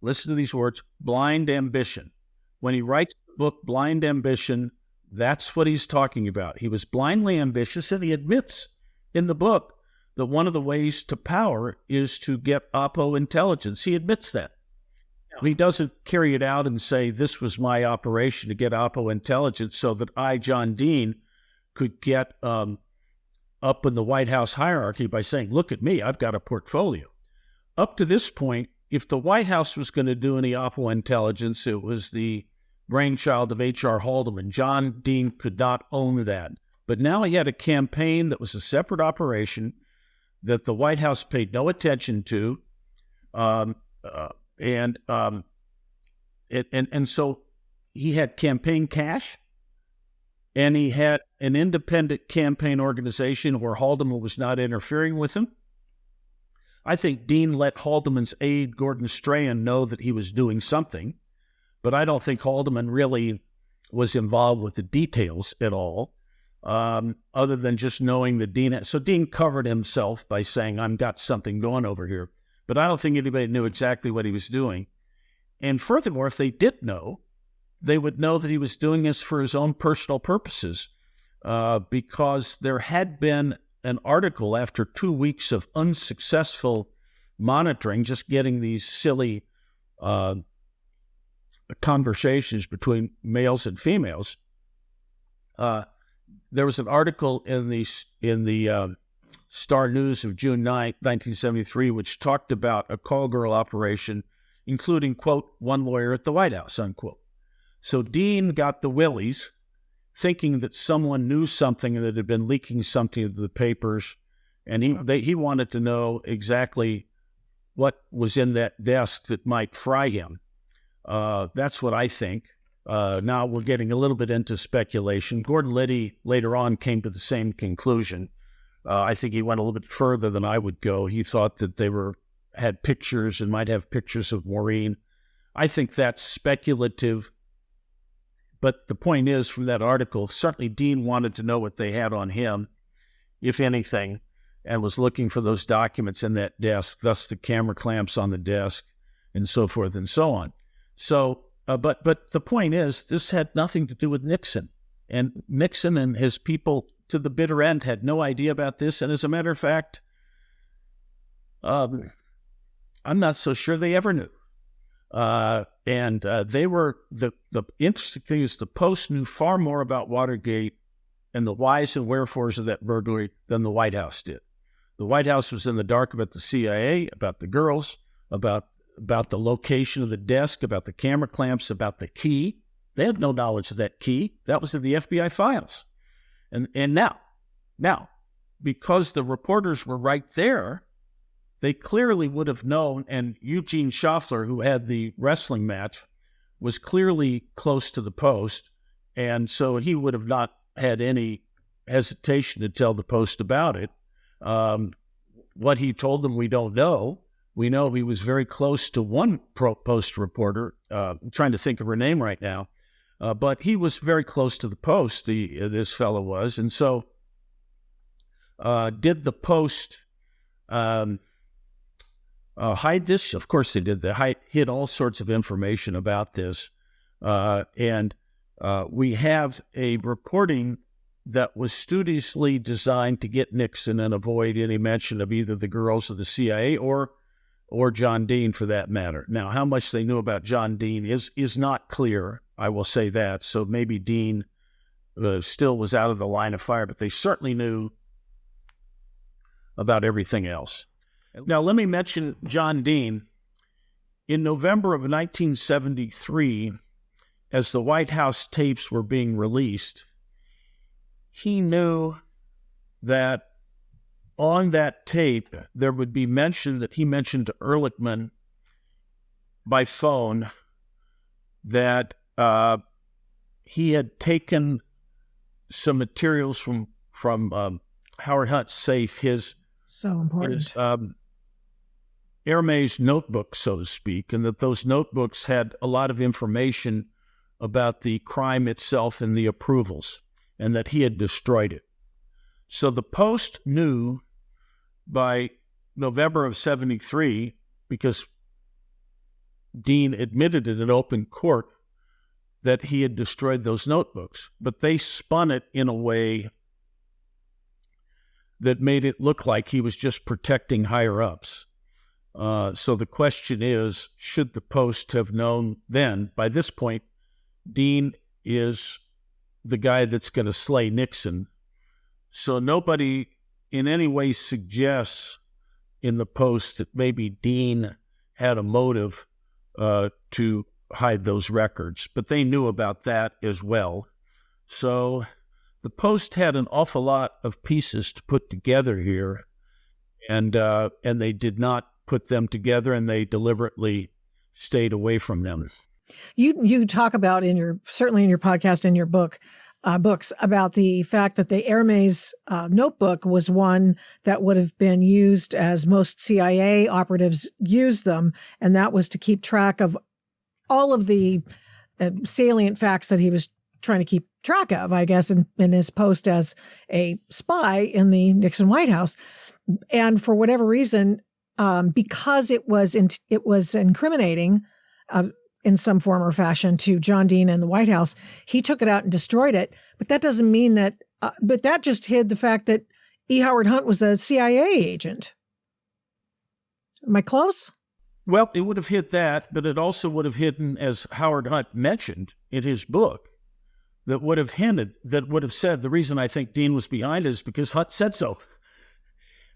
listen to these words, blind ambition. When he writes the book, Blind Ambition, that's what he's talking about. He was blindly ambitious, and he admits in the book that one of the ways to power is to get Oppo intelligence. He admits that. He doesn't carry it out and say, this was my operation to get Oppo intelligence so that I, John Dean, could get up in the White House hierarchy by saying, look at me, I've got a portfolio. Up to this point, if the White House was going to do any Oppo intelligence, it was the brainchild of H.R. Haldeman. John Dean could not own that. But now he had a campaign that was a separate operation that the White House paid no attention to, and so he had campaign cash, and he had an independent campaign organization where Haldeman was not interfering with him. I think Dean let Haldeman's aide, Gordon Strahan, know that he was doing something, but I don't think Haldeman really was involved with the details at all, other than just knowing that Dean had. So Dean covered himself by saying, I've got something going over here. But I don't think anybody knew exactly what he was doing. And furthermore, if they did know, they would know that he was doing this for his own personal purposes, because there had been an article after 2 weeks of unsuccessful monitoring, just getting these silly conversations between males and females. There was an article in the Star News of June 9, 1973, which talked about a call girl operation, including, quote, one lawyer at the White House, unquote. So Dean got the willies, thinking that someone knew something and that had been leaking something to the papers, and he wanted to know exactly what was in that desk that might fry him. That's what I think. Now we're getting a little bit into speculation. Gordon Liddy later on came to the same conclusion. I think he went a little bit further than I would go. He thought that they had pictures and might have pictures of Maureen. I think that's speculative. But the point is, from that article, certainly Dean wanted to know what they had on him, if anything, and was looking for those documents in that desk, thus the camera clamps on the desk, and so forth and so on. So, but the point is, this had nothing to do with Nixon. And Nixon and his people, to the bitter end, had no idea about this. And as a matter of fact, I'm not so sure they ever knew. And they were, the interesting thing is the Post knew far more about Watergate and the whys and wherefores of that burglary than the White House did. The White House was in the dark about the CIA, about the girls, about the location of the desk, about the camera clamps, about the key. They had no knowledge of that key. That was in the FBI files. And now, because the reporters were right there, they clearly would have known, and Eugene Schaffler, who had the wrestling match, was clearly close to the Post, and so he would have not had any hesitation to tell the Post about it. What he told them, we don't know. We know he was very close to one Post reporter. I'm trying to think of her name right now, but he was very close to the Post, this fellow was, and so did the Post hide this? Of course they did. They hid all sorts of information about this. And we have a reporting that was studiously designed to get Nixon and avoid any mention of either the girls of the CIA or John Dean, for that matter. Now, how much they knew about John Dean is not clear. I will say that. So maybe Dean still was out of the line of fire, but they certainly knew about everything else. Now, let me mention John Dean. In November of 1973, as the White House tapes were being released, he knew that on that tape, there would be mention that he mentioned to Ehrlichman by phone that he had taken some materials from Howard Hunt's safe, his Hermes notebook, so to speak, and that those notebooks had a lot of information about the crime itself and the approvals, and that he had destroyed it. So the Post knew by November of 73, because Dean admitted it in open court, that he had destroyed those notebooks, but they spun it in a way that made it look like he was just protecting higher-ups. So the question is, should the Post have known then? By this point, Dean is the guy that's going to slay Nixon. So nobody in any way suggests in the Post that maybe Dean had a motive to hide those records, but they knew about that as well. So the Post had an awful lot of pieces to put together here, and they did not put them together, and they deliberately stayed away from them. You talk about certainly in your podcast, in your books about the fact that the Hermes notebook was one that would have been used as most CIA operatives used them, and that was to keep track of all of the salient facts that he was trying to keep track of, I guess, in his post as a spy in the Nixon White House. And for whatever reason, because it was incriminating in some form or fashion to John Dean and the White House, he took it out and destroyed it. But that doesn't mean that, but that just hid the fact that E. Howard Hunt was a CIA agent. Am I close? Well, it would have hid that, but it also would have hidden, as Howard Hunt mentioned in his book, that would have said, the reason I think Dean was behind it is because Hunt said so.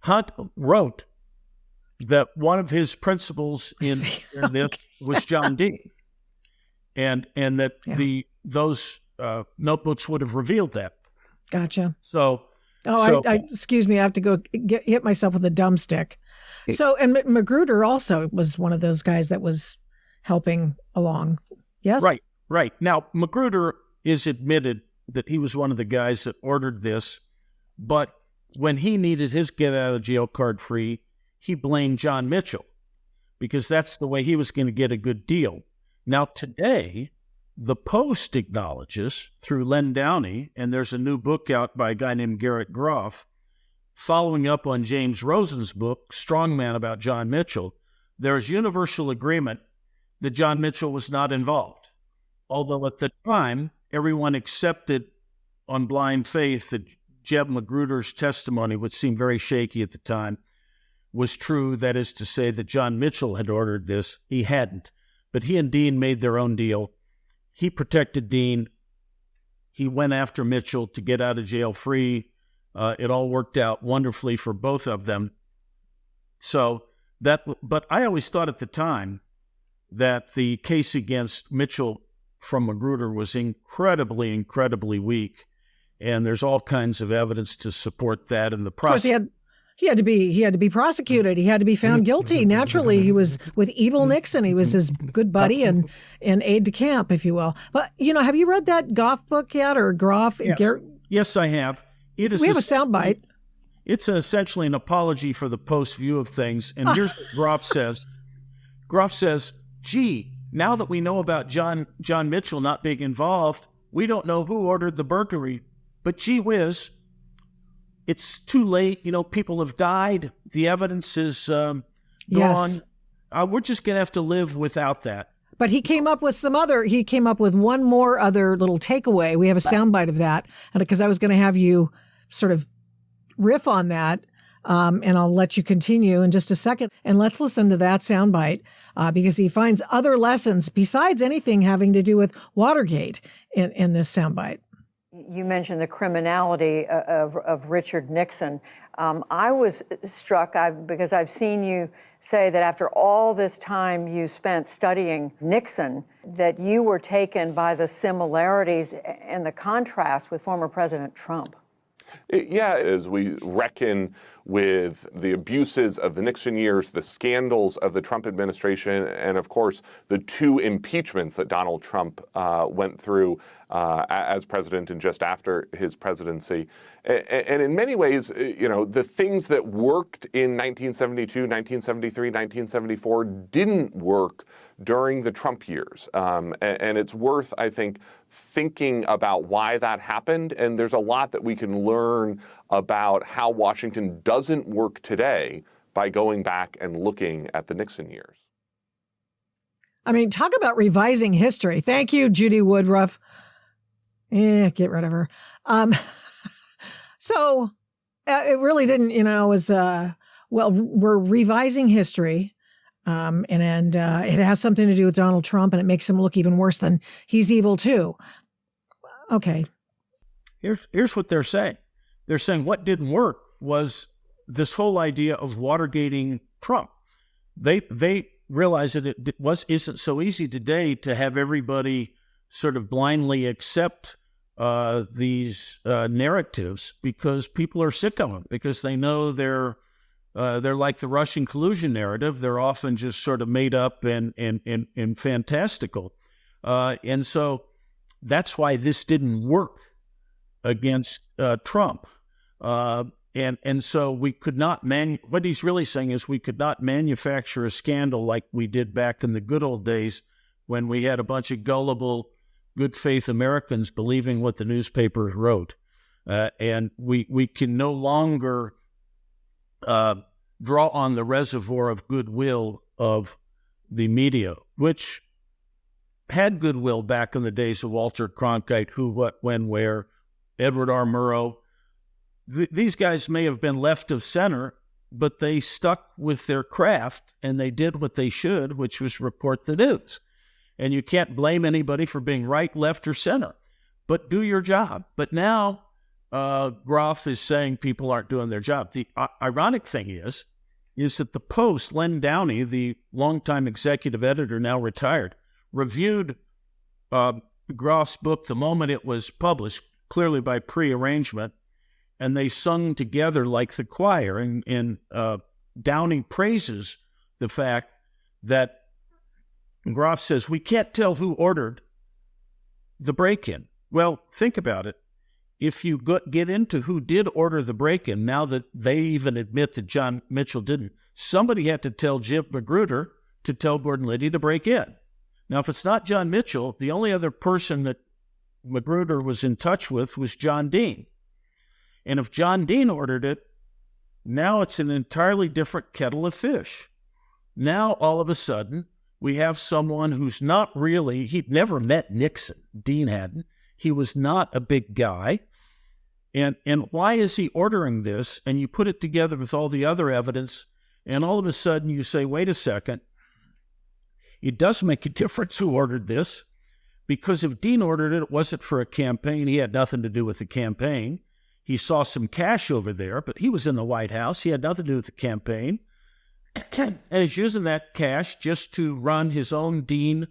Hunt wrote that one of his principals in this was John Dean, and that those notebooks would have revealed that. Gotcha. Excuse me, I have to go hit myself with a dumb stick. So, and Magruder also was one of those guys that was helping along. Yes? Right. Now, Magruder is admitted that he was one of the guys that ordered this, but when he needed his get-out-of-jail card free, he blamed John Mitchell because that's the way he was going to get a good deal. Now, today, the Post acknowledges through Len Downey, and there's a new book out by a guy named Garrett Groff, following up on James Rosen's book, Strongman, about John Mitchell, there's universal agreement that John Mitchell was not involved. Although at the time, everyone accepted on blind faith that Jeb Magruder's testimony, which seemed very shaky at the time, was true, that is to say that John Mitchell had ordered this. He hadn't. But he and Dean made their own deal. He protected Dean. He went after Mitchell to get out of jail free. It all worked out wonderfully for both of them. But I always thought at the time that the case against Mitchell from Magruder was incredibly, incredibly weak. And there's all kinds of evidence to support that in the process. Of course, he had to be prosecuted. He had to be found guilty. Naturally, he was with evil Nixon. He was his good buddy and aide de camp, if you will. But have you read that Goff book yet, or Groff? Yes, I have. We have a soundbite. It's essentially an apology for the Post view of things. And here's what Groff says. Groff says, "Gee, now that we know about John Mitchell not being involved, we don't know who ordered the burglary. But gee whiz, it's too late. People have died. The evidence is gone. Yes. We're just going to have to live without that." But he came up with one more other little takeaway. We have a soundbite of that. And because I was going to have you sort of riff on that, and I'll let you continue in just a second. And let's listen to that soundbite because he finds other lessons besides anything having to do with Watergate in this soundbite. You mentioned the criminality of Richard Nixon. I was struck because I've seen you say that after all this time you spent studying Nixon, that you were taken by the similarities and the contrast with former President Trump. Yeah, as we reckon with the abuses of the Nixon years, the scandals of the Trump administration, and of course, the two impeachments that Donald Trump went through as president and just after his presidency. And in many ways, the things that worked in 1972, 1973, 1974 didn't work during the Trump years. And it's worth, I think, thinking about why that happened. And there's a lot that we can learn about how Washington doesn't work today by going back and looking at the Nixon years. I mean, talk about revising history. Thank you, Judy Woodruff. Get rid of her. So it really didn't, we're revising history. And it has something to do with Donald Trump, and it makes him look even worse than he's evil too. Okay. Here's what they're saying. They're saying what didn't work was this whole idea of Watergating Trump. They realized that it isn't so easy today to have everybody sort of blindly accept these narratives because people are sick of them, because they know they're like the Russian collusion narrative. They're often just sort of made up and fantastical. And so that's why this didn't work against Trump. And so we could not what he's really saying is we could not manufacture a scandal like we did back in the good old days when we had a bunch of gullible, good faith Americans believing what the newspapers wrote. And we can no longer draw on the reservoir of goodwill of the media, which had goodwill back in the days of Walter Cronkite, Who, What, When, Where, Edward R. Murrow. These guys may have been left of center, but they stuck with their craft and they did what they should, which was report the news. And you can't blame anybody for being right, left, or center, but do your job. But now Groff is saying people aren't doing their job. The ironic thing is that the Post, Len Downey, the longtime executive editor, now retired, reviewed Groff's book the moment it was published, clearly by prearrangement, and they sung together like the choir. And Downey praises the fact that Groff says, we can't tell who ordered the break-in. Well, think about it. If you get into who did order the break-in, now that they even admit that John Mitchell didn't, somebody had to tell Jim Magruder to tell Gordon Liddy to break in. Now, if it's not John Mitchell, the only other person that Magruder was in touch with was John Dean. And if John Dean ordered it, now it's an entirely different kettle of fish. Now, all of a sudden, we have someone who's not really, he'd never met Nixon. Dean hadn't. He was not a big guy. And why is he ordering this? And you put it together with all the other evidence And all of a sudden you say, wait a second, it does make a difference who ordered this, because if Dean ordered it, it wasn't for a campaign. He had nothing to do with the campaign. He saw some cash over there, but he was in the White House. He had nothing to do with the campaign. And he's using that cash just to run his own Dean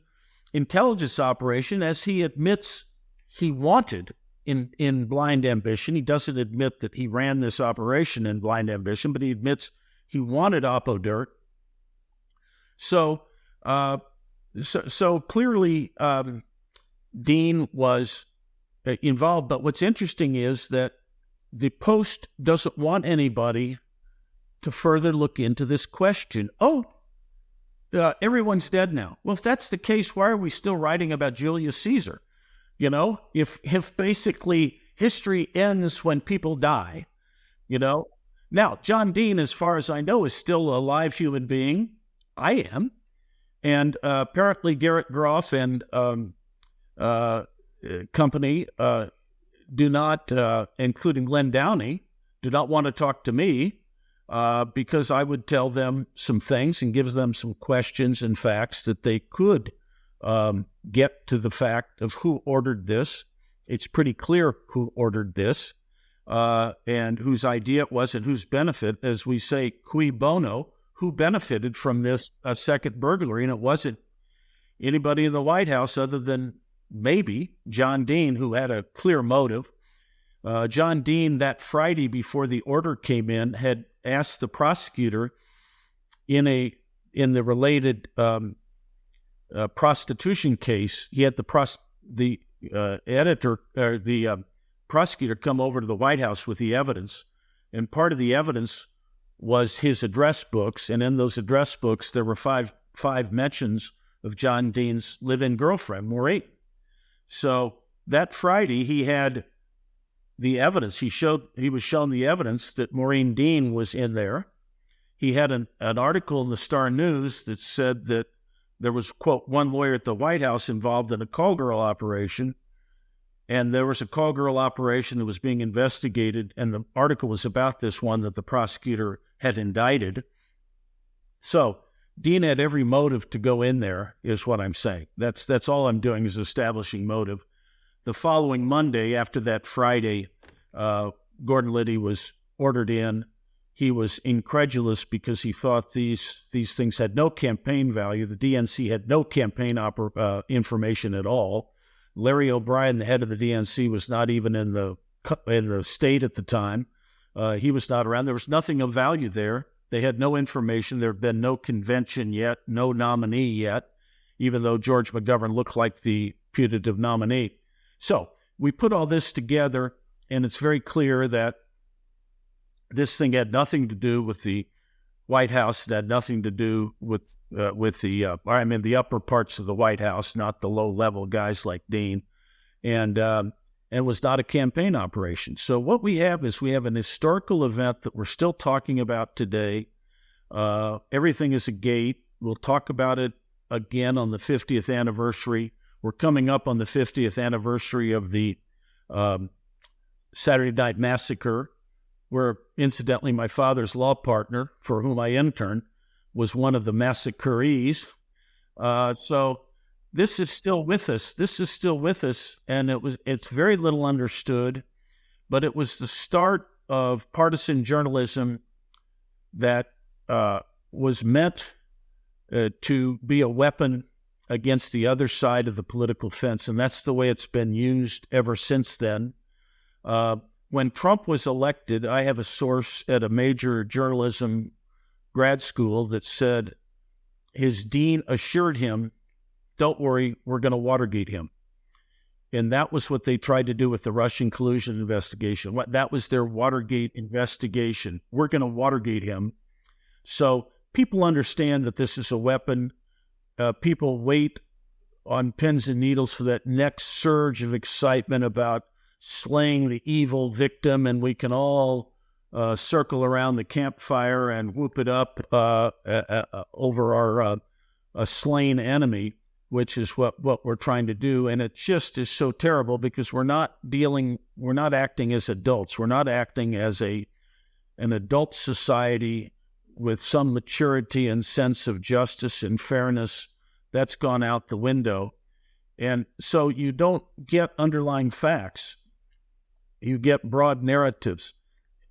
intelligence operation, as he admits he wanted in blind ambition. He doesn't admit that he ran this operation in blind ambition, but he admits he wanted Oppo dirt. So clearly Dean was involved. But what's interesting is that the Post doesn't want anybody to further look into this question. Everyone's dead now. Well, if that's the case, why are we still writing about Julius Caesar? You know, if basically history ends when people die, you know. Now, John Dean, as far as I know, is still a live human being. I am. And apparently Garrett Groff and company do not, including Len Downey, do not want to talk to me because I would tell them some things and give them some questions and facts that they could get to the fact of who ordered this. It's pretty clear who ordered this and whose idea it was and whose benefit, as we say, cui bono, who benefited from this second burglary. And it wasn't anybody in the White House other than maybe John Dean, who had a clear motive. John Dean, that Friday before the order came in, had asked the prosecutor in the related prostitution case. He had the prosecutor come over to the White House with the evidence, and part of the evidence was his address books, and in those address books there were five mentions of John Dean's live-in girlfriend, Maureen. So that Friday he had the evidence. He was shown the evidence that Maureen Dean was in there. He had an article in the Star News that said that there was, quote, one lawyer at the White House involved in a call girl operation, and there was a call girl operation that was being investigated, and the article was about this one that the prosecutor had indicted. So Dean had every motive to go in there, is what I'm saying. That's all I'm doing, is establishing motive. The following Monday, after that Friday, Gordon Liddy was ordered in. He was incredulous because he thought these things had no campaign value. The DNC had no campaign information at all. Larry O'Brien, the head of the DNC, was not even in the state at the time. He was not around. There was nothing of value there. They had no information. There had been no convention yet, no nominee yet, even though George McGovern looked like the putative nominee. So we put all this together, and it's very clear that this thing had nothing to do with the White House. It had nothing to do with the upper parts of the White House, not the low-level guys like Dean, and was not a campaign operation. So what we have is an historical event that we're still talking about today. Everything is a gate. We'll talk about it again on the 50th anniversary. We're coming up on the 50th anniversary of the Saturday Night Massacre, where, incidentally, my father's law partner, for whom I interned, was one of the massacrees. So this is still with us. And it's very little understood, but it was the start of partisan journalism that was meant to be a weapon against the other side of the political fence, and that's the way it's been used ever since then. When Trump was elected, I have a source at a major journalism grad school that said his dean assured him, don't worry, we're going to Watergate him. And that was what they tried to do with the Russian collusion investigation. That was their Watergate investigation. We're going to Watergate him. So people understand that this is a weapon. People wait on pins and needles for that next surge of excitement about slaying the evil victim, and we can all circle around the campfire and whoop it up over our slain enemy, which is what we're trying to do. And it just is so terrible because we're not acting as adults. We're not acting as an adult society with some maturity and sense of justice and fairness. That's gone out the window. And so you don't get underlying facts. You get broad narratives.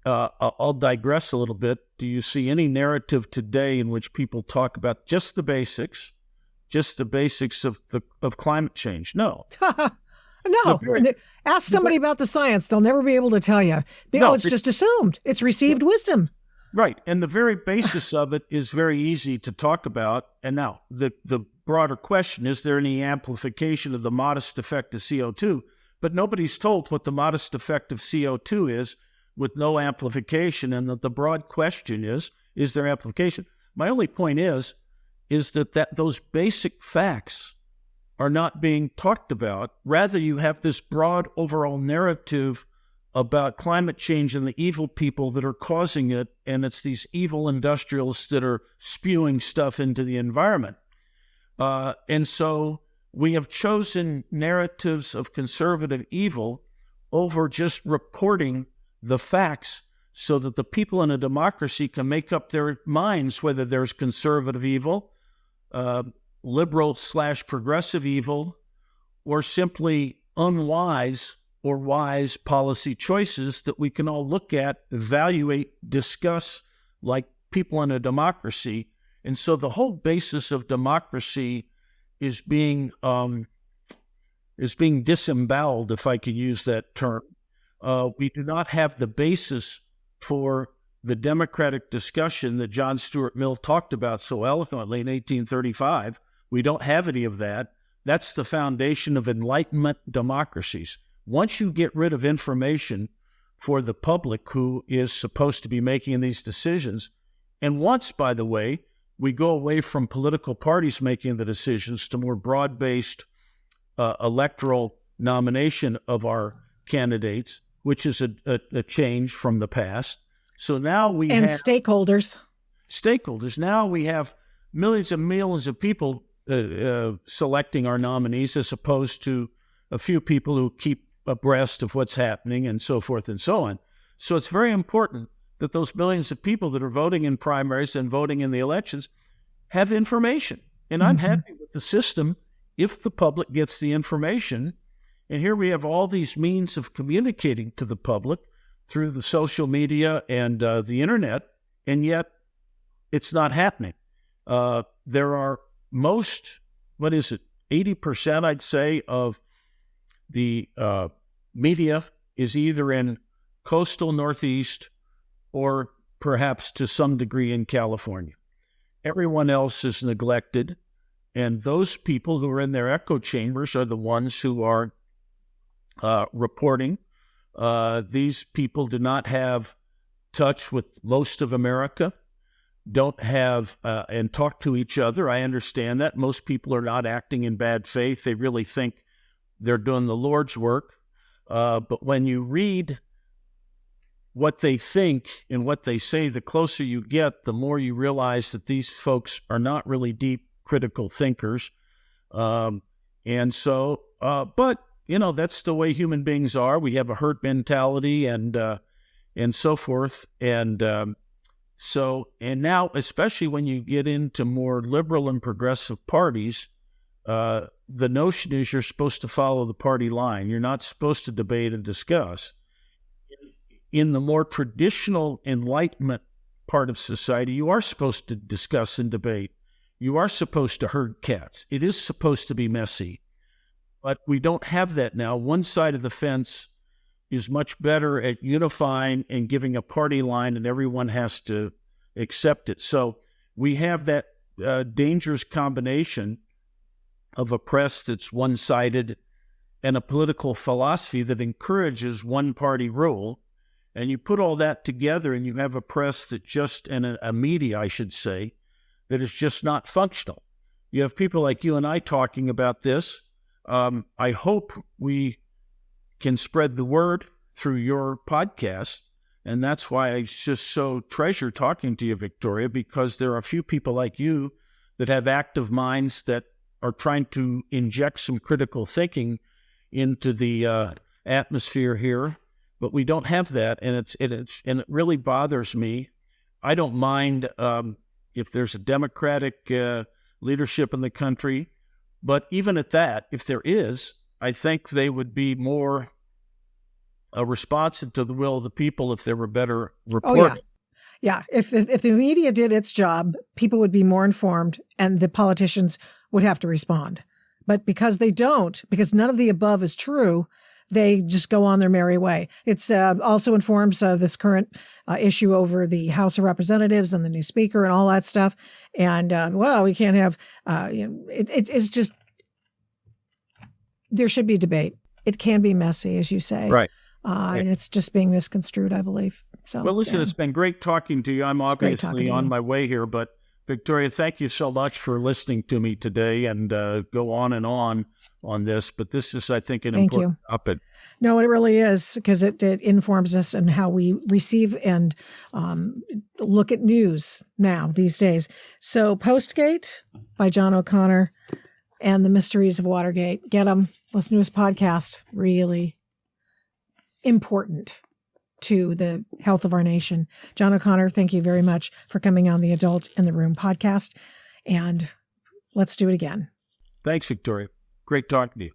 I'll digress a little bit. Do you see any narrative today in which people talk about just the basics of climate change? No. No. Ask somebody about the science. They'll never be able to tell you. It's just assumed. It's received wisdom. Right. And the very basis of it is very easy to talk about. And now the broader question, is there any amplification of the modest effect of CO2? But nobody's told what the modest effect of CO2 is with no amplification. And the broad question is there amplification? My only point is that those basic facts are not being talked about. Rather, you have this broad overall narrative about climate change and the evil people that are causing it, and it's these evil industrialists that are spewing stuff into the environment. And so we have chosen narratives of conservative evil over just reporting the facts so that the people in a democracy can make up their minds whether there's conservative evil, liberal/progressive evil, or simply unwise or wise policy choices that we can all look at, evaluate, discuss like people in a democracy. And so the whole basis of democracy is being disemboweled, if I can use that term. We do not have the basis for the democratic discussion that John Stuart Mill talked about so eloquently in 1835. We don't have any of that. That's the foundation of Enlightenment democracies. Once you get rid of information for the public who is supposed to be making these decisions, and once, by the way, we go away from political parties making the decisions to more broad-based electoral nomination of our candidates, which is a change from the past. So now we have stakeholders. Now we have millions and millions of people selecting our nominees, as opposed to a few people who keep abreast of what's happening and so forth and so on. So it's very important that those millions of people that are voting in primaries and voting in the elections have information. And I'm happy with the system if the public gets the information. And here we have all these means of communicating to the public through the social media and the internet, and yet it's not happening. There are 80%, I'd say, of the media is either in coastal Northeast or perhaps to some degree in California. Everyone else is neglected, and those people who are in their echo chambers are the ones who are reporting. These people do not have touch with most of America, don't have and talk to each other. I understand that. Most people are not acting in bad faith. They really think they're doing the Lord's work. But when you read what they think and what they say, the closer you get, the more you realize that these folks are not really deep critical thinkers. But that's the way human beings are. We have a herd mentality and so forth. And now, especially when you get into more liberal and progressive parties, the notion is you're supposed to follow the party line. You're not supposed to debate and discuss. In the more traditional Enlightenment part of society, you are supposed to discuss and debate. You are supposed to herd cats. It is supposed to be messy. But we don't have that now. One side of the fence is much better at unifying and giving a party line, and everyone has to accept it. So we have that dangerous combination of a press that's one-sided and a political philosophy that encourages one-party rule. And you put all that together and you have a press that and a media, I should say, that is just not functional. You have people like you and I talking about this. I hope we can spread the word through your podcast. And that's why I just so treasure talking to you, Victoria, because there are a few people like you that have active minds that are trying to inject some critical thinking into the atmosphere here. But we don't have that, and it really bothers me. I don't mind if there's a Democratic leadership in the country, but even at that, if there is, I think they would be more responsive to the will of the people if there were better reporting. Oh, yeah. If the media did its job, people would be more informed and the politicians would have to respond. But because they don't, because none of the above is true, they just go on their merry way. It's also informs this current issue over the House of Representatives and the new speaker and all that stuff. And, we can't have, it's just, there should be debate. It can be messy, as you say. Right. And it's just being misconstrued, I believe. So, well, listen, It's been great talking to you. I'm obviously on my way here, but Victoria, thank you so much for listening to me today and go on and on this. But this is, I think, an important topic. No, it really is, because it informs us and how we receive and look at news now these days. So Postgate by John O'Connor and the Mysteries of Watergate. Get them. Listen to his podcast. Really important to the health of our nation. John O'Connor, thank you very much for coming on the Adult in the Room podcast. And let's do it again. Thanks, Victoria. Great talking to you.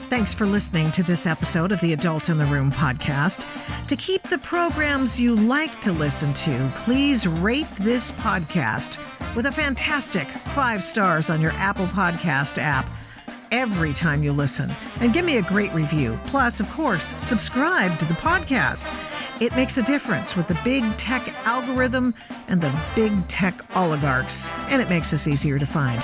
Thanks for listening to this episode of the Adult in the Room podcast. To keep the programs you like to listen to, please rate this podcast with a fantastic 5 stars on your Apple Podcast app every time you listen, and give me a great review. Plus, of course, subscribe to the podcast. It makes a difference with the big tech algorithm and the big tech oligarchs, and it makes us easier to find.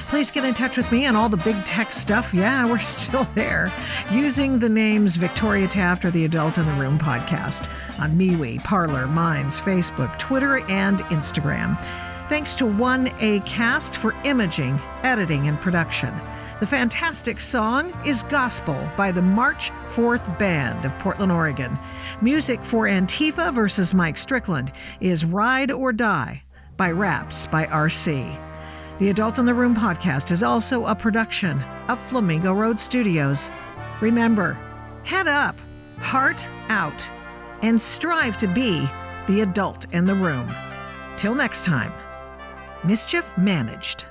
Please get in touch with me on all the big tech stuff. Yeah, we're still there. Using the names Victoria Taft or the Adult in the Room podcast on MeWe, Parler, Minds, Facebook, Twitter, and Instagram. Thanks to 1ACast for imaging, editing, and production. The fantastic song is Gospel by the March 4th Band of Portland, Oregon. Music for Antifa versus Mike Strickland is Ride or Die by Raps by RC. The Adult in the Room podcast is also a production of Flamingo Road Studios. Remember, head up, heart out, and strive to be the adult in the room. Till next time, mischief managed.